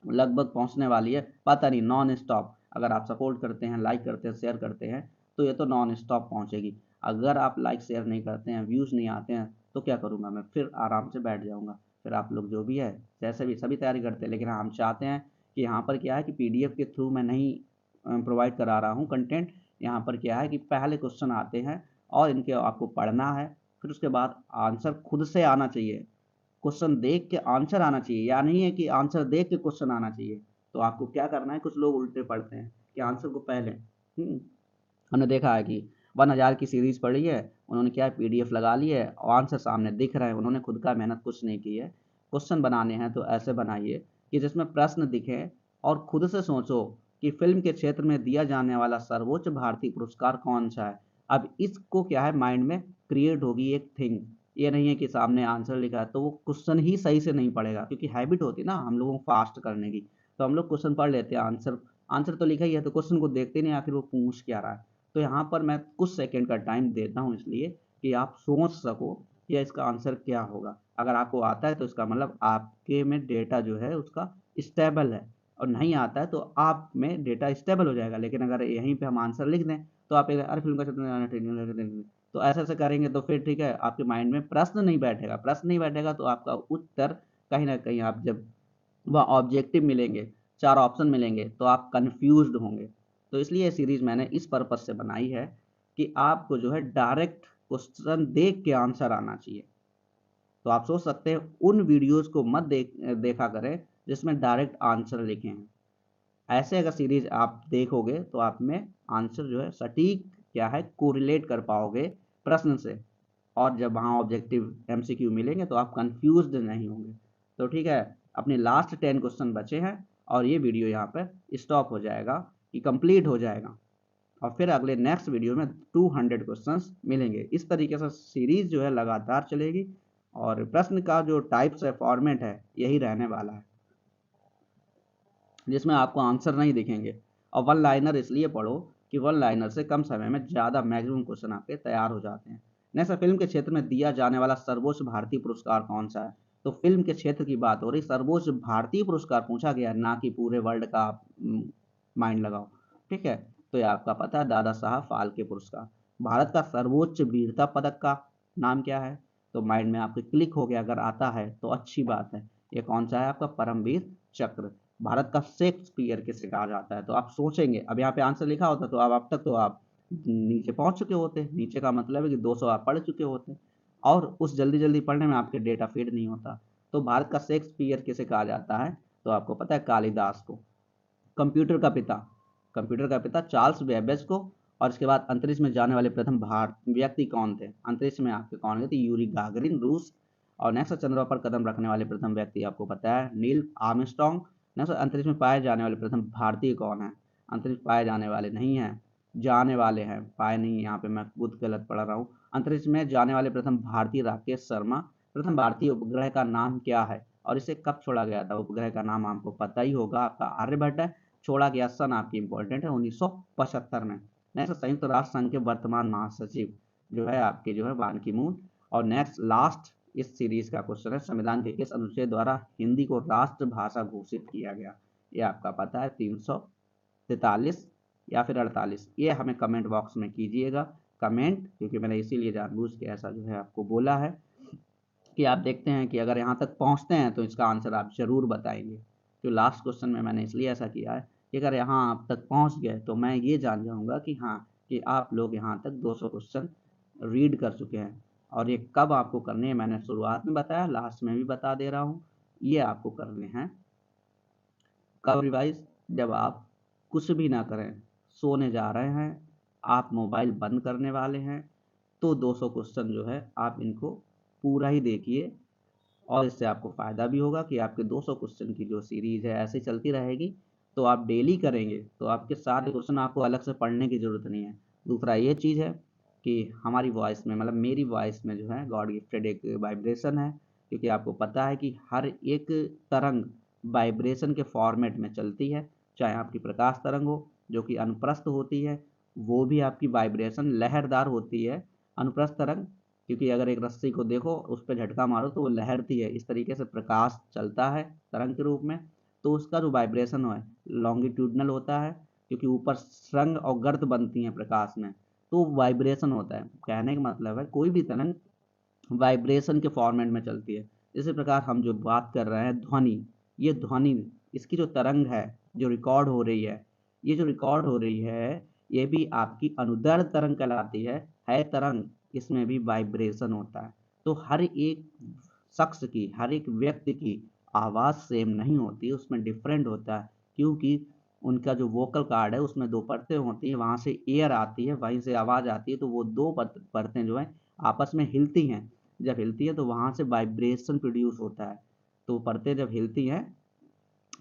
लगभग पहुँचने वाली है, पता नहीं, नॉन स्टॉप। अगर आप सपोर्ट करते हैं, लाइक करते हैं, शेयर करते हैं तो ये तो नॉन स्टॉप पहुँचेगी। अगर आप लाइक शेयर नहीं करते हैं, व्यूज़ नहीं आते हैं, तो क्या करूँगा मैं, फिर आराम से बैठ जाऊँगा। फिर आप लोग जो भी है, जैसे भी सभी तैयारी करते हैं, लेकिन हम चाहते हैं कि यहाँ पर क्या है कि पीडीएफ के थ्रू मैं नहीं प्रोवाइड करा रहा हूँ कंटेंट। यहाँ पर क्या है कि पहले क्वेश्चन आते हैं और इनके आपको पढ़ना है, फिर उसके बाद आंसर खुद से आना चाहिए। क्वेश्चन देख के आंसर आना चाहिए, या नहीं है कि आंसर देख के क्वेश्चन आना चाहिए। तो आपको क्या करना है, कुछ लोग उल्टे पढ़ते हैं कि आंसर को पहले, हमने देखा है कि 1000 की सीरीज पढ़ी है, उन्होंने क्या है पीडीएफ लगा ली है और आंसर सामने दिख रहा है, उन्होंने खुद का मेहनत कुछ नहीं की है। क्वेश्चन बनाने हैं तो ऐसे बनाइए कि जिसमें प्रश्न दिखे, और खुद से सोचो कि फिल्म के क्षेत्र में दिया जाने वाला सर्वोच्च भारतीय पुरस्कार कौन सा है। अब इसको क्या है माइंड में क्रिएट होगी एक थिंग। ये नहीं है कि सामने आंसर लिखा है तो वो क्वेश्चन ही सही से नहीं पढ़ेगा, क्योंकि हैबिट होती है ना हम लोगों को फास्ट करने की, तो हम लोग क्वेश्चन पढ़ लेते हैं, आंसर आंसर तो लिखा ही है तो क्वेश्चन को देखते नहीं आखिर वो पूछ क्या रहा है। तो यहाँ पर मैं कुछ सेकंड का टाइम देता हूँ इसलिए कि आप सोच सको कि इसका आंसर क्या होगा। अगर आपको आता है तो इसका मतलब आपके में डेटा जो है उसका स्टेबल है, और नहीं आता है तो आप में डेटा स्टेबल हो जाएगा। लेकिन अगर यहीं पे हम आंसर लिख दें तो आप अरे फिल्म का तो ऐसे ऐसे करेंगे तो फिर ठीक है, आपके माइंड में प्रश्न नहीं बैठेगा, प्रश्न नहीं बैठेगा तो आपका उत्तर कहीं ना कहीं, आप जब वह ऑब्जेक्टिव मिलेंगे, 4 ऑप्शन मिलेंगे, तो आप कन्फ्यूज्ड होंगे। तो इसलिए ये सीरीज़ मैंने इस पर्पज़ से बनाई है कि आपको जो है डायरेक्ट क्वेश्चन देख के आंसर आना चाहिए। तो आप सोच सकते हैं उन वीडियोज़ को मत देखा करें जिसमें डायरेक्ट आंसर लिखे हैं। ऐसे अगर सीरीज़ आप देखोगे तो आप में आंसर जो है सटीक क्या है कोरिलेट कर पाओगे प्रश्न से, और जब वहाँ ऑब्जेक्टिव एमसीक्यू मिलेंगे तो आप कंफ्यूज्ड नहीं होंगे। तो ठीक है, अपने लास्ट 10 क्वेश्चन बचे हैं और ये वीडियो यहाँ पर स्टॉप हो जाएगा, कि कंप्लीट हो जाएगा, और फिर अगले नेक्स्ट वीडियो में 200 क्वेश्चंस मिलेंगे। इस तरीके से सीरीज जो है लगातार चलेगी, और प्रश्न का जो टाइप्स है, फॉर्मेट है, यही रहने वाला है, जिसमें आपको आंसर नहीं दिखेंगे। और वन लाइनर इसलिए पढ़ो कि वन लाइनर से कम समय में ज़्यादा मैक्सिमम क्वेश्चन आपके तैयार हो जाते हैं। नेक्स्ट, फिल्म के क्षेत्र में दिया जाने वाला सर्वोच्च भारतीय पुरस्कार कौन सा है। तो फिल्म के क्षेत्र की बात हो रही, सर्वोच्च भारतीय पुरस्कार पूछा गया, ना कि पूरे वर्ल्ड का आप माइंड लगाओ। ठीक है, तो ये आपका पता है दादा साहब फाल्के पुरस्कार। भारत का सर्वोच्च वीरता पदक का नाम क्या है, तो माइंड में आपके क्लिक हो गया, अगर आता है तो अच्छी बात है। ये कौन सा है आपका परमवीर चक्र। भारत का शेक्सपियर किसे कहा जाता है, तो आप सोचेंगे, अब यहाँ पे आंसर लिखा होता तो अब तक तो आप नीचे पहुंच चुके होते। नीचे का मतलब है कि 200 आप पढ़ चुके होते, और उस जल्दी जल्दी पढ़ने में आपके डेटा फीड नहीं होता। तो भारत का शेक्सपियर किसे कहा जाता है, तो आपको पता है कालिदास को। कंप्यूटर का पिता, कंप्यूटर का पिता चार्ल्स बेबेज को। और इसके बाद अंतरिक्ष में जाने वाले प्रथम भारत व्यक्ति कौन थे, अंतरिक्ष में आपके कौन गए थे, यूरी गागरिन रूस। और नेक्स्ट, चंद्रमा पर कदम रखने वाले प्रथम व्यक्ति आपको पता है नील आर्मस्ट्रॉन्ग। नेक्स्ट, अंतरिक्ष में पाए जाने वाले प्रथम भारतीय कौन है, अंतरिक्ष पाए जाने वाले नहीं हैं, जाने वाले हैं, पाए नहीं, यहाँ पे मैं खुद गलत पढ़ रहा हूँ। अंतरिक्ष में जाने वाले प्रथम भारतीय राकेश शर्मा। प्रथम भारतीय उपग्रह का नाम क्या है और इसे कब छोड़ा गया था, उपग्रह का नाम आपको पता ही होगा, आपका आर्यभट्ट है। छोड़ा गया सन आपकी इंपॉर्टेंट है, 1975 में। नेक्स्ट, संयुक्त राष्ट्र संघ के वर्तमान महासचिव जो है आपके जो है बान की मून। और नेक्स्ट लास्ट इस सीरीज का क्वेश्चन है, संविधान के किस अनुच्छेद द्वारा हिंदी को राष्ट्रभाषा घोषित किया गया। ये आपका पता है 343 या फिर 48, ये हमें कमेंट बॉक्स में कीजिएगा। कमेंट, क्योंकि मैंने इसीलिए जानबूझ के ऐसा जो है आपको बोला है कि आप देखते हैं कि अगर यहाँ तक पहुँचते हैं तो इसका आंसर आप ज़रूर बताएंगे। तो लास्ट क्वेश्चन में मैंने इसलिए ऐसा किया है कि अगर यहाँ आप तक पहुँच गए तो मैं ये जान जाऊँगा कि हाँ, कि आप लोग यहाँ तक 200 क्वेश्चन रीड कर चुके हैं। और ये कब आपको करने हैं मैंने शुरुआत में बताया, लास्ट में भी बता दे रहा हूँ। ये आपको करने हैं कब रिवाइज, जब आप कुछ भी ना करें, सोने जा रहे हैं, आप मोबाइल बंद करने वाले हैं, तो 200 क्वेश्चन जो है आप इनको पूरा ही देखिए। और इससे आपको फ़ायदा भी होगा कि आपके 200 क्वेश्चन की जो सीरीज़ है ऐसे चलती रहेगी, तो आप डेली करेंगे तो आपके सारे क्वेश्चन आपको अलग से पढ़ने की ज़रूरत नहीं है। दूसरा ये चीज़ है कि हमारी वॉइस में, मतलब मेरी वॉइस में जो है गॉड गिफ्टेड एक वाइब्रेशन है, क्योंकि आपको पता है कि हर एक तरंग वाइब्रेशन के फॉर्मेट में चलती है। चाहे आपकी प्रकाश तरंग हो जो कि अनुप्रस्थ होती है, वो भी आपकी वाइब्रेशन लहरदार होती है। अनुप्रस्थ तरंग, क्योंकि अगर एक रस्सी को देखो उस पर झटका मारो तो वो लहरती है, इस तरीके से प्रकाश चलता है तरंग के रूप में, तो उसका जो वाइब्रेशन है लॉन्गिट्यूडनल होता है, क्योंकि ऊपर श्रृंग और गर्त बनती हैं प्रकाश में, तो वाइब्रेशन होता है। कहने का मतलब है कोई भी तरंग वाइब्रेशन के फॉर्मेट में चलती है। इसी प्रकार हम जो बात कर रहे हैं ध्वनि, ये ध्वनि, इसकी जो तरंग है जो रिकॉर्ड हो रही है, ये जो रिकॉर्ड हो रही है ये भी आपकी अनुदैर्ध्य तरंग कहलाती है तरंग, इसमें भी वाइब्रेशन होता है। तो हर एक शख्स की, हर एक व्यक्ति की आवाज़ सेम नहीं होती, उसमें डिफरेंट होता है, क्योंकि उनका जो वोकल कार्ड है उसमें दो परतें होती हैं, वहाँ से एयर आती है, वहीं से आवाज़ आती है, तो वो दो परतें जो हैं आपस में हिलती हैं। जब हिलती है तो वहाँ से वाइब्रेशन प्रोड्यूस होता है। तो परतें जब हिलती हैं,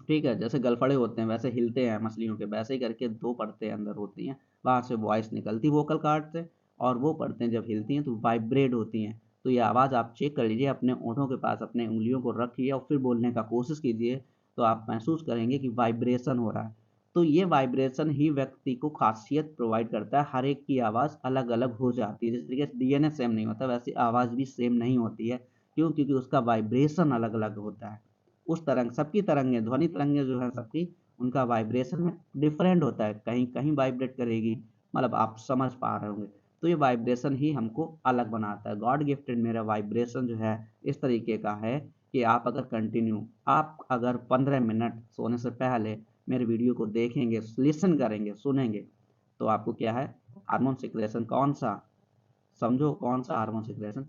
ठीक है, जैसे गलफड़े होते हैं वैसे हिलते हैं मछलियों के, वैसे ही करके दो परतें अंदर होती हैं, वहाँ से वॉइस निकलती है वोकल कार्ड से, और वो परतें जब हिलती हैं तो वाइब्रेट होती हैं। तो ये आवाज़ आप चेक कर लीजिए, अपने ओंठों के पास अपने उंगलियों को रखिए और फिर बोलने का कोशिश कीजिए, तो आप महसूस करेंगे कि वाइब्रेशन हो रहा है। तो ये वाइब्रेशन ही व्यक्ति को खासियत प्रोवाइड करता है। हर एक की आवाज़ अलग अलग हो जाती है, जिस तरीके से डीएनए सेम नहीं होता वैसे आवाज़ भी सेम नहीं होती है। क्यों? क्योंकि उसका वाइब्रेशन अलग अलग होता है। उस तरंग, सबकी तरंगें, ध्वनि तरंगें जो है सबकी, उनका वाइब्रेशन में डिफरेंट होता है, कहीं कहीं वाइब्रेट करेगी, मतलब आप समझ पा रहे होंगे। तो ये वाइब्रेशन ही हमको अलग बनाता है। गॉड गिफ्टेड मेरा वाइब्रेशन जो है इस तरीके का है कि आप अगर कंटिन्यू, आप अगर 15 मिनट सोने से पहले मेरे वीडियो को देखेंगे, लिसन करेंगे, सुनेंगे, तो आपको क्या है, हार्मोन सिक्रेशन कौन सा, समझो कौन सा हार्मोन सिक्रेशन,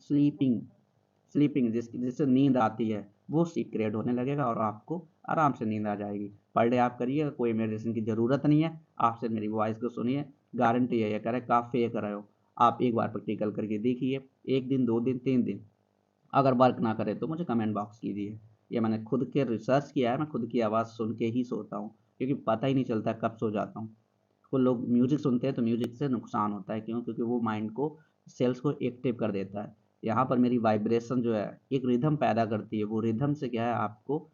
स्लीपिंग, जिससे नींद आती है वो सीक्रेट होने लगेगा और आपको आराम से नींद आ जाएगी। पर डे आप करिएगा, कोई मेडिसिन की ज़रूरत नहीं है, आप सिर्फ मेरी वॉइस को सुनिए, गारंटी है ये करे का फेक रहे हो। आप एक बार प्रैक्टिकल करके देखिए, 1 दिन, 2 दिन, 3 दिन, अगर वर्क ना करे तो मुझे कमेंट बॉक्स कीजिए। ये मैंने खुद के रिसर्च किया है, मैं खुद की आवाज़ सुन के ही सोता हूँ, क्योंकि पता ही नहीं चलता कब सो जाता हूँ। कुछ लोग म्यूजिक सुनते हैं तो म्यूजिक से नुकसान होता है, क्यों? क्योंकि वो माइंड को, सेल्स को एक्टिव कर देता है। यहाँ पर मेरी वाइब्रेशन जो है एक रिदम पैदा करती है, वो रिदम से क्या है, आपको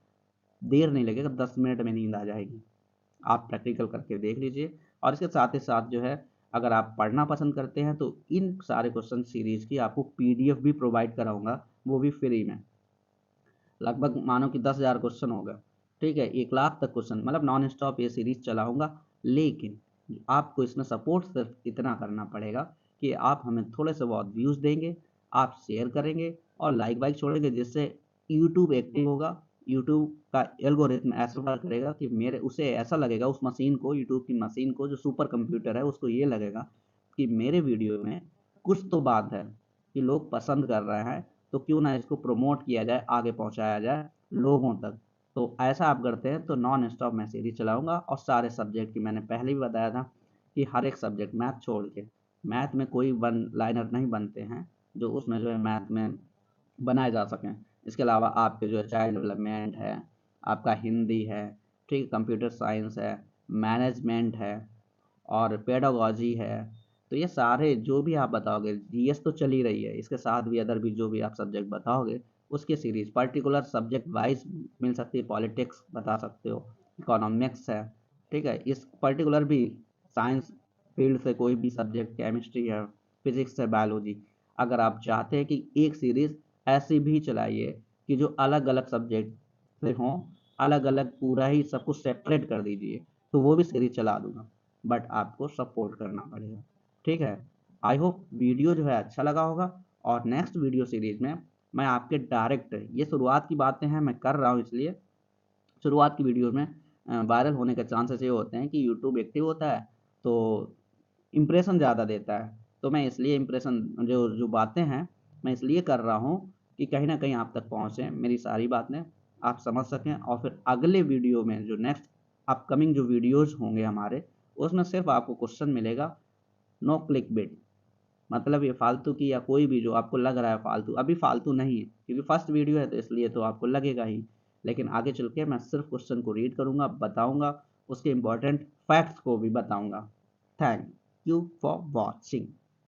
देर नहीं लगेगा, 10 मिनट में नींद आ जाएगी। आप प्रैक्टिकल करके देख लीजिए। और इसके साथ ही साथ जो है, अगर आप पढ़ना पसंद करते हैं तो इन सारे क्वेश्चन सीरीज की आपको पीडीएफ भी प्रोवाइड कराऊंगा, वो भी फ्री में। लगभग मानो कि 10,000 क्वेश्चन हो गए, ठीक है, 1 लाख तक क्वेश्चन, मतलब नॉन स्टॉप ये सीरीज चलाऊंगा। लेकिन आपको इसमें सपोर्ट सिर्फ इतना करना पड़ेगा कि आप हमें थोड़े से बहुत व्यूज़ देंगे, आप शेयर करेंगे और लाइक वाइक छोड़ेंगे, जिससे यूट्यूब एक्टिव होगा। यूट्यूब का एल्गोरिथम ऐसा वर्क करेगा कि मेरे, उसे ऐसा लगेगा, उस मशीन को, यूट्यूब की मशीन को जो सुपर कंप्यूटर है, उसको ये लगेगा कि मेरे वीडियो में कुछ तो बात है, कि लोग पसंद कर रहे हैं, तो क्यों ना इसको प्रमोट किया जाए, आगे पहुंचाया जाए लोगों तक। तो ऐसा आप करते हैं तो नॉन स्टॉप मैं सीरीज चलाऊंगा, और सारे सब्जेक्ट की, मैंने पहले भी बताया था कि हर एक सब्जेक्ट, मैथ छोड़ के, मैथ में कोई वन लाइनर नहीं बनते हैं जो उसमें जो है मैथ में बनाए जा सकें। इसके अलावा आपके जो है चाइल्ड डेवलपमेंट है, आपका हिंदी है, ठीक, कंप्यूटर साइंस है, मैनेजमेंट है, और पेडागॉजी है। तो ये सारे जो भी आप बताओगे, जीएस तो चल ही रही है, इसके साथ भी अदर भी जो भी आप सब्जेक्ट बताओगे उसके सीरीज पर्टिकुलर सब्जेक्ट वाइज मिल सकती है। पॉलिटिक्स बता सकते हो, इकोनॉमिक्स है, ठीक है, इस पर्टिकुलर भी साइंस फील्ड से कोई भी सब्जेक्ट, केमिस्ट्री है, फिजिक्स है, बायोलॉजी, अगर आप चाहते हैं कि एक सीरीज ऐसी भी चलाइए कि जो अलग अलग सब्जेक्ट से हों, अलग अलग पूरा ही सब कुछ सेपरेट कर दीजिए, तो वो भी सीरीज चला दूंगा, बट आपको सपोर्ट करना पड़ेगा, ठीक है। आई होप वीडियो जो है अच्छा लगा होगा, और नेक्स्ट वीडियो सीरीज में मैं आपके डायरेक्ट, ये शुरुआत की बातें हैं मैं कर रहा हूँ, इसलिए शुरुआत की वीडियो में वायरल होने के चांसेस ये होते हैं कि यूट्यूब एक्टिव होता है तो इम्प्रेशन ज़्यादा देता है। तो मैं इसलिए इम्प्रेशन जो जो बातें हैं मैं इसलिए कर रहा हूँ कि कहीं ना कहीं आप तक पहुँचे मेरी सारी बातें, आप समझ सकें, और फिर अगले वीडियो में जो नेक्स्ट अपकमिंग जो वीडियोज होंगे हमारे, उसमें सिर्फ आपको क्वेश्चन मिलेगा, नो क्लिक बिट। मतलब ये फालतू की या कोई भी जो आपको लग रहा है फालतू, अभी फालतू नहीं है क्योंकि फर्स्ट वीडियो है तो इसलिए तो आपको लगेगा ही, लेकिन आगे चल के मैं सिर्फ क्वेश्चन को रीड करूंगा, बताऊंगा, उसके इंपॉर्टेंट फैक्ट्स को भी बताऊंगा। Thank you for watching.